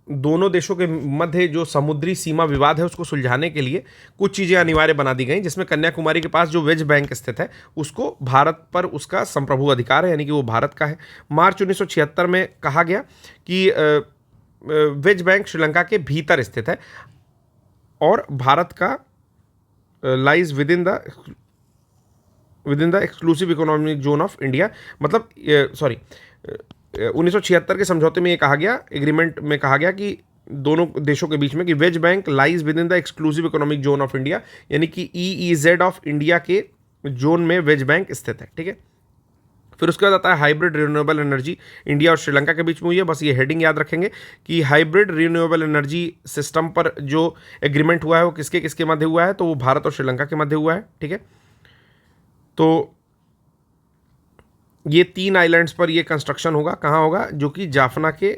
दोनों देशों के मध्य जो समुद्री सीमा विवाद है उसको सुलझाने के लिए कुछ चीज़ें अनिवार्य बना दी गई, जिसमें कन्याकुमारी के पास जो वेज बैंक स्थित है उसको भारत पर उसका संप्रभु अधिकार है, यानी कि वो भारत का है। मार्च 1976 में कहा गया कि वेज बैंक श्रीलंका के भीतर स्थित है और भारत का lies within the exclusive economic zone of India, मतलब 1976 के समझौते में ये कहा गया, एग्रीमेंट में कहा गया कि दोनों देशों के बीच में कि Wadge Bank lies within the exclusive economic zone of India, यानी कि EEZ ऑफ इंडिया के जोन में वेज बैंक स्थित है, ठीक है। फिर उसके बाद आता है हाइब्रिड रिन्यूएबल एनर्जी, इंडिया और श्रीलंका के बीच में हुई है। बस ये हेडिंग याद रखेंगे कि हाइब्रिड रिन्यूएबल एनर्जी सिस्टम पर जो एग्रीमेंट हुआ है वो किसके किसके मध्य हुआ है, तो वो भारत और श्रीलंका के मध्य हुआ है, ठीक है। तो ये 3 आइलैंड्स पर ये कंस्ट्रक्शन होगा। कहाँ होगा? जो कि जाफना के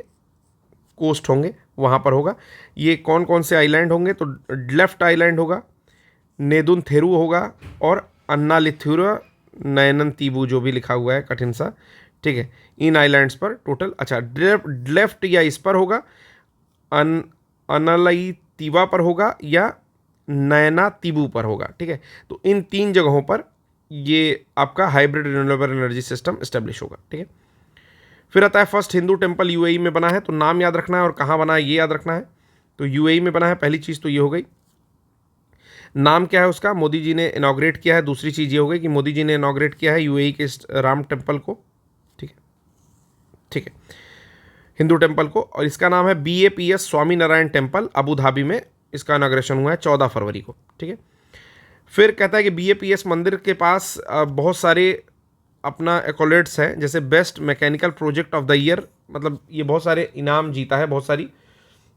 कोस्ट होंगे वहाँ पर होगा। ये कौन कौन से आइलैंड होंगे? तो लेफ्ट आइलैंड होगा, नेदुन थेरू होगा, और अन्नालिथुरा नयनन तीबू जो भी लिखा हुआ है कठिन सा, ठीक है। इन आइलैंड्स पर टोटल, अच्छा लेफ्ट या इस पर होगा, अनलई तीवा पर होगा, या नयना तीबू पर होगा, ठीक है। तो इन 3 जगहों पर ये आपका hybrid renewable energy system establish होगा, ठीक है। फिर आता है फर्स्ट हिंदू टेम्पल UAE में बना है, तो नाम याद रखना है और कहाँ बना है ये याद रखना है। तो UAE में बना है, पहली चीज़ तो ये हो गई। नाम क्या है उसका? मोदी जी ने इनॉग्रेट किया है। दूसरी चीज़ ये हो गई कि मोदी जी ने इनॉग्रेट किया है UAE के राम टेम्पल को, ठीक है, ठीक है, हिंदू टेम्पल को। और इसका नाम है BAPS Swami Narayan temple, Abu Dhabi में इसका इनॉग्रेशन हुआ है 14 फरवरी को, ठीक है। फिर कहता है कि BAPS मंदिर के पास बहुत सारे अपना एक्कोलेट्स हैं, जैसे best mechanical project of the year, मतलब ये बहुत सारे इनाम जीता है, बहुत सारी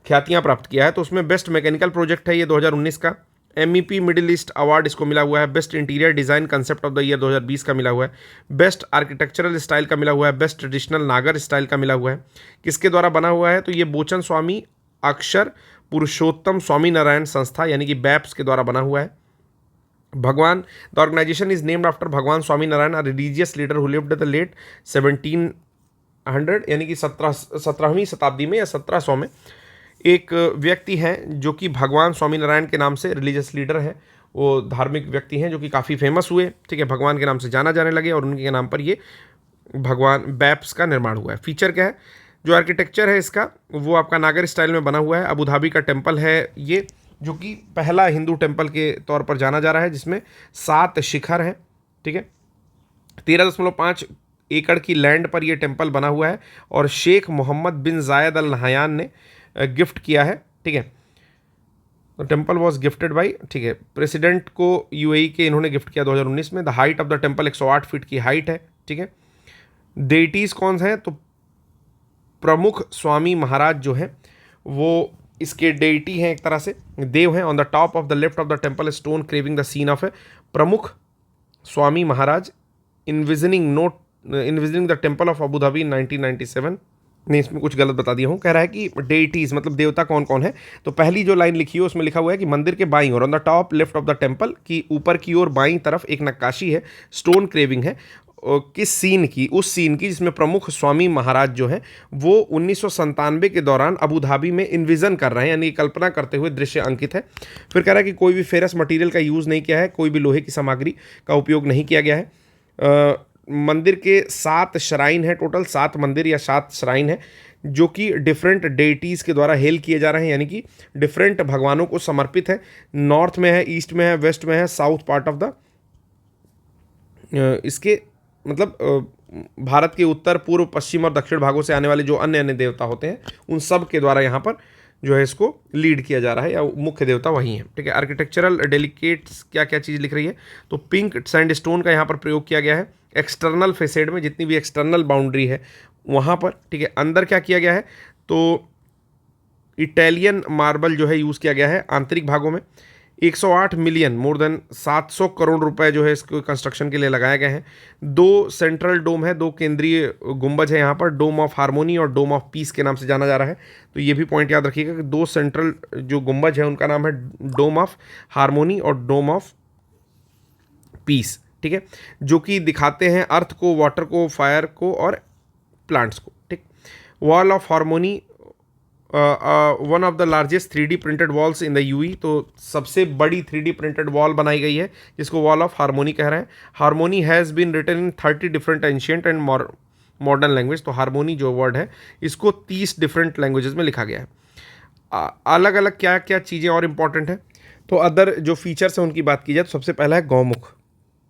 ख्यातियाँ प्राप्त किया है। तो उसमें बेस्ट मैकेनिकल प्रोजेक्ट है ये 2019 का। MEP मिडिल ईस्ट अवार्ड इसको मिला हुआ है। Best interior design concept of the year 2020 का मिला हुआ है। बेस्ट आर्किटेक्चरल स्टाइल का मिला हुआ है। बेस्ट ट्रेडिशनल नागर स्टाइल का मिला हुआ है। किसके द्वारा बना हुआ है? तो ये बोचन स्वामी अक्षर पुरुषोत्तम स्वामी नारायण संस्था यानी कि BAPS के द्वारा बना हुआ है। Bhagwan, the organization is named after Bhagwan Swami Narayan, a religious leader who lived the late 1700 यानी कि 17वीं शताब्दी में या 1700 में एक व्यक्ति हैं जो कि भगवान स्वामी नारायण के नाम से रिलीजियस लीडर हैं। वो धार्मिक व्यक्ति हैं जो कि काफ़ी फेमस हुए, ठीक है, भगवान के नाम से जाना जाने लगे और उनके नाम पर ये भगवान BAPS का निर्माण हुआ है। फीचर क्या है? जो आर्किटेक्चर है इसका वो आपका नागर स्टाइल में बना हुआ है। अबू धाबी का टेम्पल है ये, जो कि पहला हिंदू टेम्पल के तौर पर जाना जा रहा है, जिसमें 7 शिखर हैं, ठीक है। 13.5 एकड़ की लैंड पर यह टेम्पल बना हुआ है और शेख मोहम्मद बिन जायद अल नहयान ने गिफ्ट किया है, ठीक है। तो टेम्पल वॉज गिफ्टेड बाई, ठीक है, प्रेसिडेंट को UAE के इन्होंने गिफ्ट किया 2019 में। The height of the temple 108 feet की हाइट है, ठीक है। डेटीज कौन हैं? तो प्रमुख स्वामी महाराज जो हैं वो इसके डेटी हैं, एक तरह से देव हैं। On the top of the left of the temple stone craving the scene of a Pramukh Swami Maharaj envisioning the temple of Abu Dhabi in 1997, नहीं, इसमें कुछ गलत बता दिया हूँ। कह रहा है कि डेइटीज मतलब देवता कौन कौन है। तो पहली जो लाइन लिखी है उसमें लिखा हुआ है कि मंदिर के बाईं ओर, on the top left of the temple की ऊपर की ओर बाईं तरफ एक नक्काशी है, स्टोन क्रेविंग है। किस सीन की? उस सीन की जिसमें प्रमुख स्वामी महाराज जो हैं वो 1997 के दौरान अबू धाबी में इन्विजन कर रहे हैं, यानी कल्पना करते हुए दृश्य अंकित है। फिर कह रहा है कि कोई भी फेरस मटेरियल का यूज़ नहीं किया है, कोई भी लोहे की सामग्री का उपयोग नहीं किया गया है। मंदिर के 7 श्राइन है, टोटल 7 मंदिर या 7 श्राइन है जो कि डिफरेंट डेइटीज़ के द्वारा हेल किए जा रहे हैं, यानी कि डिफरेंट भगवानों को समर्पित है। नॉर्थ में है, ईस्ट में है, वेस्ट में है, साउथ पार्ट ऑफ द इसके मतलब भारत के उत्तर पूर्व पश्चिम और दक्षिण भागों से आने वाले जो अन्य अन्य देवता होते हैं उन सब के द्वारा यहाँ पर जो है इसको लीड किया जा रहा है, या मुख्य देवता वही है। ठीक है। आर्किटेक्चरल डेलिकेट्स क्या क्या चीज़ लिख रही है, तो पिंक सैंडस्टोन का यहाँ पर प्रयोग किया गया है एक्सटर्नल फेसेड में, जितनी भी एक्सटर्नल बाउंड्री है वहाँ पर। ठीक है। अंदर क्या किया गया है, तो इटालियन मार्बल जो है यूज़ किया गया है आंतरिक भागों में। 108 मिलियन मोर देन 700 करोड़ रुपए जो है इसको कंस्ट्रक्शन के लिए लगाए गए हैं। 2 सेंट्रल डोम है, 2 केंद्रीय गुंबज है यहाँ पर, डोम ऑफ हार्मोनी और डोम ऑफ पीस के नाम से जाना जा रहा है। तो ये भी पॉइंट याद रखिएगा कि 2 सेंट्रल जो गुंबज है उनका नाम है डोम ऑफ हार्मोनी और डोम ऑफ पीस। ठीक है। जो कि दिखाते हैं अर्थ को, वाटर को, फायर को और प्लांट्स को। ठीक। Wall of harmony one of the largest 3D printed walls in the UAE, तो सबसे बड़ी 3D प्रिंटेड वॉल बनाई गई है जिसको वॉल ऑफ हार्मोनी कह रहे हैं। Harmony has been written in 30 different ancient and modern language. तो हार्मोनी जो वर्ड है इसको 30 डिफरेंट लैंग्वेजेस में लिखा गया है। अलग अलग क्या क्या चीज़ें और इम्पॉर्टेंट है, तो अदर जो फीचर्स हैं उनकी बात की जाए तो सबसे पहला है गौमुख।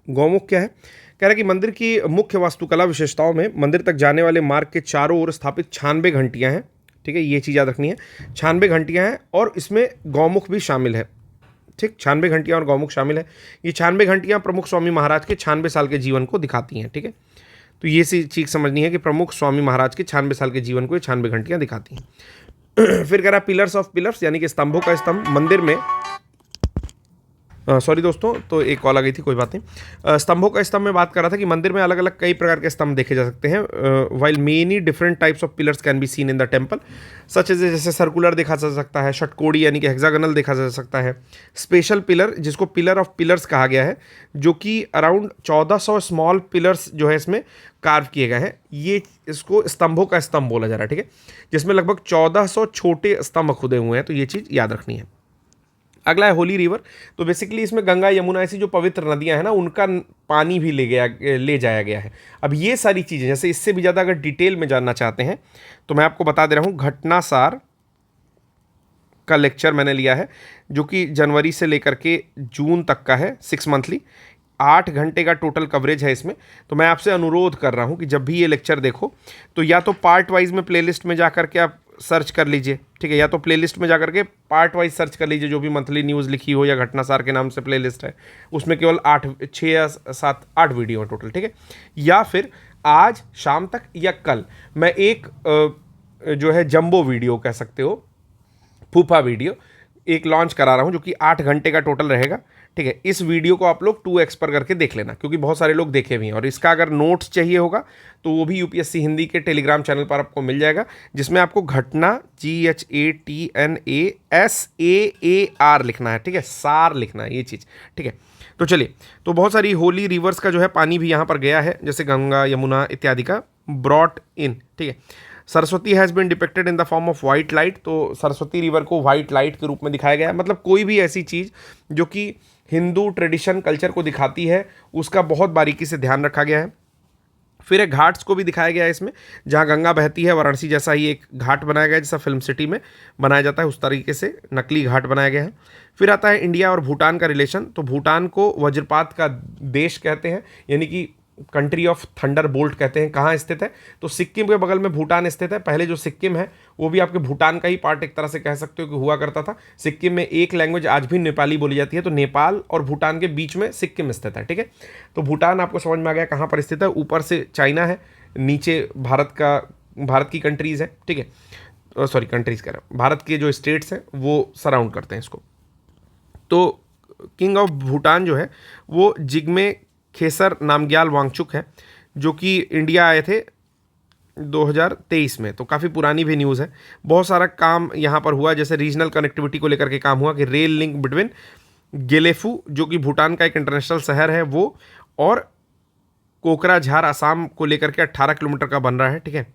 गौमुख क्या है? कह रहा है कि मंदिर की मुख्य वास्तुकला विशेषताओं में मंदिर तक जाने वाले मार्ग के चारों ओर स्थापित 96 घंटियाँ हैं। ठीक है, ये चीज़ याद रखनी है, 96 घंटियाँ हैं और इसमें गौमुख भी शामिल है। ठीक, 96 घंटियाँ और गौमुख शामिल है। ये 96 घंटियाँ प्रमुख स्वामी महाराज के 96 साल के जीवन को दिखाती हैं। ठीक है, तो ये सी चीज़ समझनी है कि प्रमुख स्वामी महाराज के 96 साल के जीवन को ये 96 घंटियाँ दिखाती हैं। फिर कह रहा है पिलर्स ऑफ पिलर्स, यानी कि स्तंभों का स्तंभ मंदिर में। सॉरी दोस्तों, तो एक कॉल आ गई थी, कोई बात नहीं। स्तंभों का स्तंभ में बात कर रहा था कि मंदिर में अलग अलग कई प्रकार के स्तंभ देखे जा सकते हैं। While many different types of pillars can be seen in the temple, such as जैसे सर्कुलर देखा जा सकता है, षटकोणी यानी कि हेक्सागोनल देखा जा सकता है, स्पेशल पिलर जिसको पिलर ऑफ पिलर्स कहा गया है, जो कि अराउंड 1400 स्मॉल पिलर्स जो है इसमें कार्व किए गए हैं। ये इसको स्तंभों का स्तंभ बोला जा रहा है। ठीक है, जिसमें लगभग 1400 छोटे स्तंभ खुदे हुए हैं, तो ये चीज़ याद रखनी है। अगला है होली रिवर। तो बेसिकली इसमें गंगा यमुना ऐसी जो पवित्र नदियां हैं ना, उनका पानी भी ले जाया गया है। अब ये सारी चीज़ें, जैसे इससे भी ज़्यादा अगर डिटेल में जानना चाहते हैं तो मैं आपको बता दे रहा हूँ, घटनासार का लेक्चर मैंने लिया है जो कि जनवरी से लेकर के जून तक का है, 6 मंथली, 8 घंटे का टोटल कवरेज है इसमें। तो मैं आपसे अनुरोध कर रहा हूँ कि जब भी ये लेक्चर देखो तो या तो पार्ट वाइज में प्लेलिस्ट में जा कर के आप सर्च कर लीजिए। ठीक है, या तो प्लेलिस्ट में जा करके पार्ट वाइज सर्च कर लीजिए, जो भी मंथली न्यूज़ लिखी हो या घटनासार के नाम से प्लेलिस्ट है, उसमें केवल 6 या 7 8 वीडियो है टोटल। ठीक है, या फिर आज शाम तक या कल मैं एक जो है जंबो वीडियो कह सकते हो, फूफा वीडियो एक लॉन्च करा रहा हूं जो कि 8 घंटे का टोटल रहेगा। ठीक है, इस वीडियो को आप लोग 2x पर करके देख लेना, क्योंकि बहुत सारे लोग देखे भी हैं। और इसका अगर नोट्स चाहिए होगा तो वो भी यूपीएससी हिंदी के टेलीग्राम चैनल पर आपको मिल जाएगा, जिसमें आपको घटना GHATNASAAR लिखना है। ठीक है, सार लिखना है ये चीज़। ठीक है, तो चलिए, तो बहुत सारी होली रिवर्स का जो है पानी भी यहाँ पर गया है, जैसे गंगा यमुना इत्यादि का ब्रॉट इन। ठीक है, Saraswati has been depicted in the form of white light. तो सरस्वती रिवर को वाइट लाइट के रूप में दिखाया गया है। मतलब कोई भी ऐसी चीज़ जो कि हिंदू ट्रेडिशन कल्चर को दिखाती है उसका बहुत बारीकी से ध्यान रखा गया है। फिर एक घाट्स को भी दिखाया गया है इसमें, जहाँ गंगा बहती है, वाराणसी जैसा ही एक घाट बनाया गया है, जैसा फिल्म सिटी में बनाया जाता है उस तरीके से नकली घाट बनाया गया है। फिर आता है इंडिया और भूटान का रिलेशन। तो भूटान को वज्रपात का देश कहते हैं, यानी कि कंट्री ऑफ थंडर बोल्ट कहते हैं। कहाँ स्थित है? तो सिक्किम के बगल में भूटान स्थित है। पहले जो सिक्किम है वो भी आपके भूटान का ही पार्ट एक तरह से कह सकते हो कि हुआ करता था। सिक्किम में एक लैंग्वेज आज भी नेपाली बोली जाती है, तो नेपाल और भूटान के बीच में सिक्किम स्थित है। ठीक है, तो भूटान आपको समझ में आ गया कहाँ पर स्थित है। ऊपर से चाइना है, नीचे भारत की कंट्रीज़ है। ठीक है, सॉरी कंट्रीज़ कह रहा हूँ, भारत के जो स्टेट्स हैं वो सराउंड करते हैं इसको। तो किंग ऑफ भूटान जो है वो जिग्मे खेसर नामग्याल वांगचुक है, जो कि इंडिया आए थे 2023 में, तो काफ़ी पुरानी भी न्यूज़ है। बहुत सारा काम यहाँ पर हुआ, जैसे रीजनल कनेक्टिविटी को लेकर के काम हुआ कि रेल लिंक बिटवीन गेलेफू जो कि भूटान का एक इंटरनेशनल शहर है वो, और कोकराझार आसाम को लेकर के 18 किलोमीटर का बन रहा है, ठीक है,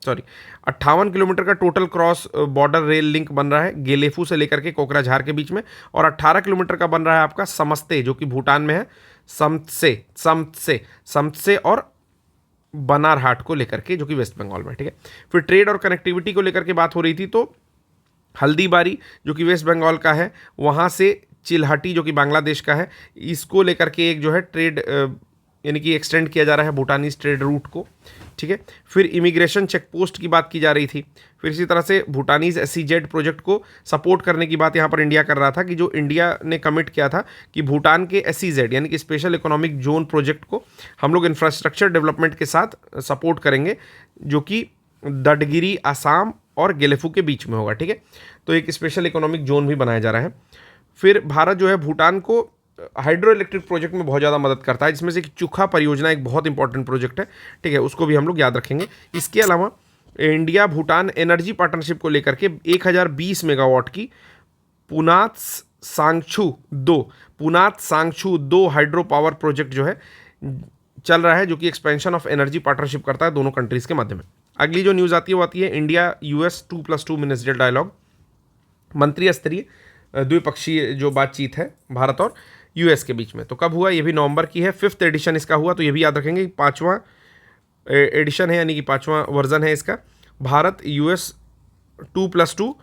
सॉरी 58 किलोमीटर का total cross border rail link बन रहा है गेलेफू से लेकर के कोकराझार के बीच में, और 18 किलोमीटर का बन रहा है आपका समस्ते जो कि भूटान में है, समत्से और बनारहाट को लेकर के जो कि वेस्ट बंगाल में, ठीक है। फिर ट्रेड और कनेक्टिविटी को लेकर के बात हो रही थी, तो हल्दीबारी जो कि वेस्ट बंगाल का है, वहाँ से चिल्हाटी जो कि बांग्लादेश का है, इसको लेकर के एक जो है ट्रेड यानी कि एक्सटेंड किया जा रहा है भूटानीज ट्रेड रूट को, ठीक है। फिर इमिग्रेशन चेक पोस्ट की बात की जा रही थी। फिर इसी तरह से भूटानीज SEZ प्रोजेक्ट को सपोर्ट करने की बात यहाँ पर इंडिया कर रहा था कि जो इंडिया ने कमिट किया था कि भूटान के SEZ यानी कि स्पेशल इकोनॉमिक जोन प्रोजेक्ट को हम लोग इंफ्रास्ट्रक्चर डेवलपमेंट के साथ सपोर्ट करेंगे, जो कि दडगिरी आसाम और गेलेफू के बीच में होगा, ठीक है। तो एक स्पेशल इकोनॉमिक जोन भी बनाया जा रहा है। फिर भारत जो है भूटान को हाइड्रो इलेक्ट्रिक प्रोजेक्ट में बहुत ज़्यादा मदद करता है, जिसमें से चुखा परियोजना एक बहुत इंपॉर्टेंट प्रोजेक्ट है, ठीक है, उसको भी हम लोग याद रखेंगे। इसके अलावा इंडिया भूटान एनर्जी पार्टनरशिप को लेकर के 1020 मेगावाट की पुनात सांगछू 2 हाइड्रो पावर प्रोजेक्ट जो है चल रहा है, जो कि एक्सपेंशन ऑफ एनर्जी पार्टनरशिप करता है दोनों कंट्रीज़ के माध्यम में। अगली जो न्यूज़ आती है वो आती है इंडिया US 2+2 मिनिस्ट्रियल डायलॉग, मंत्री स्तरीय द्विपक्षीय जो बातचीत है भारत और US के बीच में। तो कब हुआ, ये भी नवंबर की है, 5th एडिशन इसका हुआ, तो ये भी याद रखेंगे 5वां एडिशन है, यानी कि 5वां वर्जन है इसका, भारत US 2+2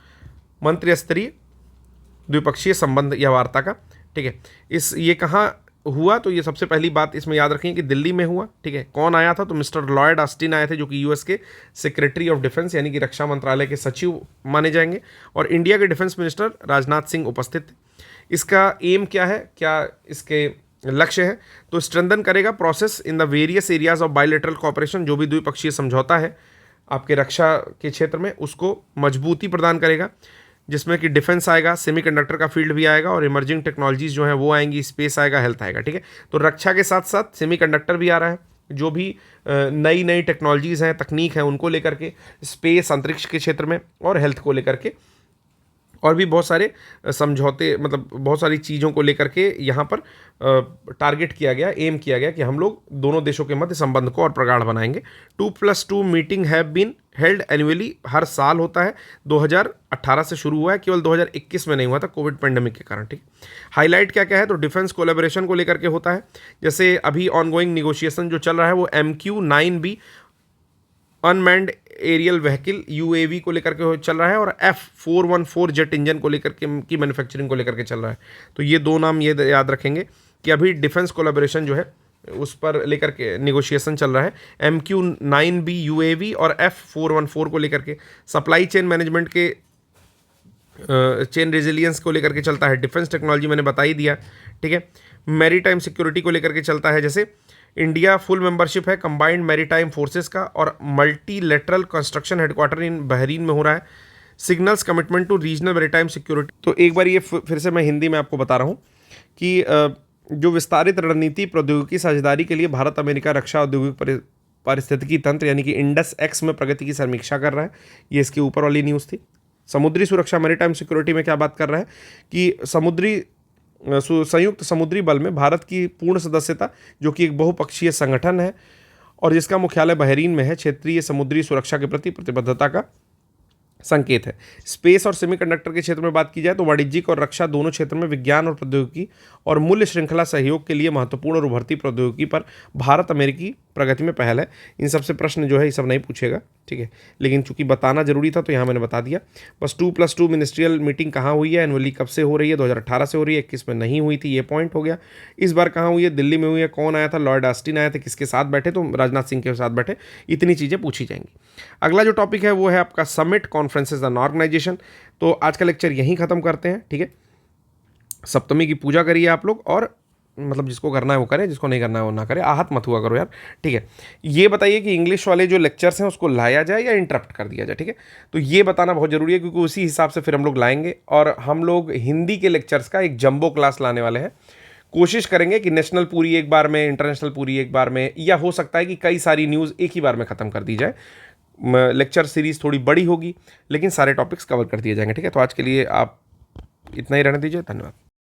मंत्री स्तरीय द्विपक्षीय संबंध या वार्ता का, ठीक है। ये कहाँ हुआ, तो ये सबसे पहली बात इसमें याद रखेंगे कि दिल्ली में हुआ, ठीक है। कौन आया था, तो मिस्टर लॉयड ऑस्टिन आए थे, जो कि US के सेक्रेटरी ऑफ डिफेंस यानी कि रक्षा मंत्रालय के सचिव माने जाएंगे, और इंडिया के डिफेंस मिनिस्टर राजनाथ सिंह उपस्थित थे। इसका एम क्या है, क्या इसके लक्ष्य है, तो स्ट्रेंथन करेगा process in the various areas of bilateral cooperation, जो भी द्विपक्षीय समझौता है आपके रक्षा के क्षेत्र में उसको मजबूती प्रदान करेगा, जिसमें कि डिफेंस आएगा, सेमीकंडक्टर का फील्ड भी आएगा, और इमर्जिंग टेक्नोलॉजीज जो हैं वो आएंगी, स्पेस आएगा, हेल्थ आएगा, ठीक है। तो रक्षा के साथ साथ सेमीकंडक्टर भी आ रहा है, जो भी नई नई टेक्नोलॉजीज़ हैं, तकनीक है, उनको लेकर के, स्पेस अंतरिक्ष के क्षेत्र में, और हेल्थ को लेकर के, और भी बहुत सारे समझौते, मतलब बहुत सारी चीज़ों को लेकर के यहाँ पर टारगेट किया गया, एम किया गया कि हम लोग दोनों देशों के मध्य संबंध को और प्रगाढ़ बनाएंगे। 2+2 meeting have been held annually, हर साल होता है, 2018 से शुरू हुआ है, केवल 2021 में नहीं हुआ था कोविड पेंडेमिक के कारण, ठीक। हाईलाइट क्या क्या है, तो डिफेंस कोलैबोरेशन को लेकर के होता है, जैसे अभी ऑनगोइंग निगोशिएशन जो चल रहा है वो MQ-9B unmanned aerial vehicle UAV को लेकर के चल रहा है, और F414 जेट इंजन को लेकर के की मैन्युफैक्चरिंग को लेकर के चल रहा है। तो ये दो नाम ये याद रखेंगे कि अभी डिफेंस कोलैबोरेशन जो है उस पर लेकर के निगोशिएशन चल रहा है, MQ-9B UAV और F414 को लेकर के। सप्लाई चेन मैनेजमेंट के चेन रेजिलियंस को लेकर के चलता है, डिफेंस टेक्नोलॉजी मैंने बता ही दिया, ठीक है। मैरीटाइम सिक्योरिटी को लेकर के चलता है, जैसे इंडिया फुल मेंबरशिप है कंबाइंड मैरीटाइम फोर्सेस का, और multilateral construction headquarters in Bahrain में हो रहा है। Signals commitment to regional maritime security. तो एक बार ये फिर से मैं हिंदी में आपको बता रहा हूँ कि जो विस्तारित रणनीति प्रौद्योगिकी साझेदारी के लिए भारत अमेरिका रक्षा औद्योगिक पारिस्थितिकी तंत्र यानी कि इंडस एक्स में प्रगति की समीक्षा कर रहा है, ये इसके ऊपर वाली न्यूज़ थी। समुद्री सुरक्षा मैरीटाइम सिक्योरिटी में क्या बात कर रहा है कि संयुक्त समुद्री बल में भारत की पूर्ण सदस्यता, जो कि एक बहुपक्षीय संगठन है और जिसका मुख्यालय बहरीन में है, क्षेत्रीय समुद्री सुरक्षा के प्रति प्रतिबद्धता का संकेत है। स्पेस और सेमीकंडक्टर के क्षेत्र में बात की जाए तो वाणिज्यिक और रक्षा दोनों क्षेत्रों में विज्ञान और प्रौद्योगिकी और मूल्य श्रृंखला सहयोग के लिए महत्वपूर्ण और उभरती प्रौद्योगिकी पर भारत अमेरिकी प्रगति में पहल है। इन सबसे प्रश्न जो है ये सब नहीं पूछेगा, ठीक है, लेकिन चूंकि बताना जरूरी था तो यहाँ मैंने बता दिया। बस 2+2 मिनिस्ट्रियल मीटिंग कहाँ हुई है, एनुअली कब से हो रही है, 2018 से हो रही है, 21 में नहीं हुई थी, ये पॉइंट हो गया। इस बार कहाँ हुई है, दिल्ली में हुई है। कौन आया था, लॉर्ड ऑस्टिन आए थे, किसके साथ बैठे, तो राजनाथ सिंह के साथ बैठे। इतनी चीज़ें पूछी जाएंगी। अगला जो टॉपिक है वो है आपका समिट कॉन्फ्रेंसेज एंड ऑर्गेनाइजेशन। तो आज का लेक्चर यहीं ख़त्म करते हैं, ठीक है। सप्तमी की पूजा करिए आप लोग, और मतलब जिसको करना है वो करे, जिसको नहीं करना है वो ना करे, आहत मत हुआ करो यार, ठीक है। ये बताइए कि इंग्लिश वाले जो लेक्चर्स हैं उसको लाया जाए या इंटरप्ट कर दिया जाए, ठीक है। तो ये बताना बहुत ज़रूरी है, क्योंकि उसी हिसाब से फिर हम लोग लाएंगे। और हम लोग हिंदी के लेक्चर्स का एक जंबो क्लास लाने वाले हैं। कोशिश करेंगे कि नेशनल पूरी एक बार में, इंटरनेशनल पूरी एक बार में, या हो सकता है कि कई सारी न्यूज़ एक ही बार में ख़त्म कर दी जाए। लेक्चर सीरीज़ थोड़ी बड़ी होगी, लेकिन सारे टॉपिक्स कवर कर दिए जाएंगे। ठीक है, तो आज के लिए आप इतना ही रहने दीजिए। धन्यवाद।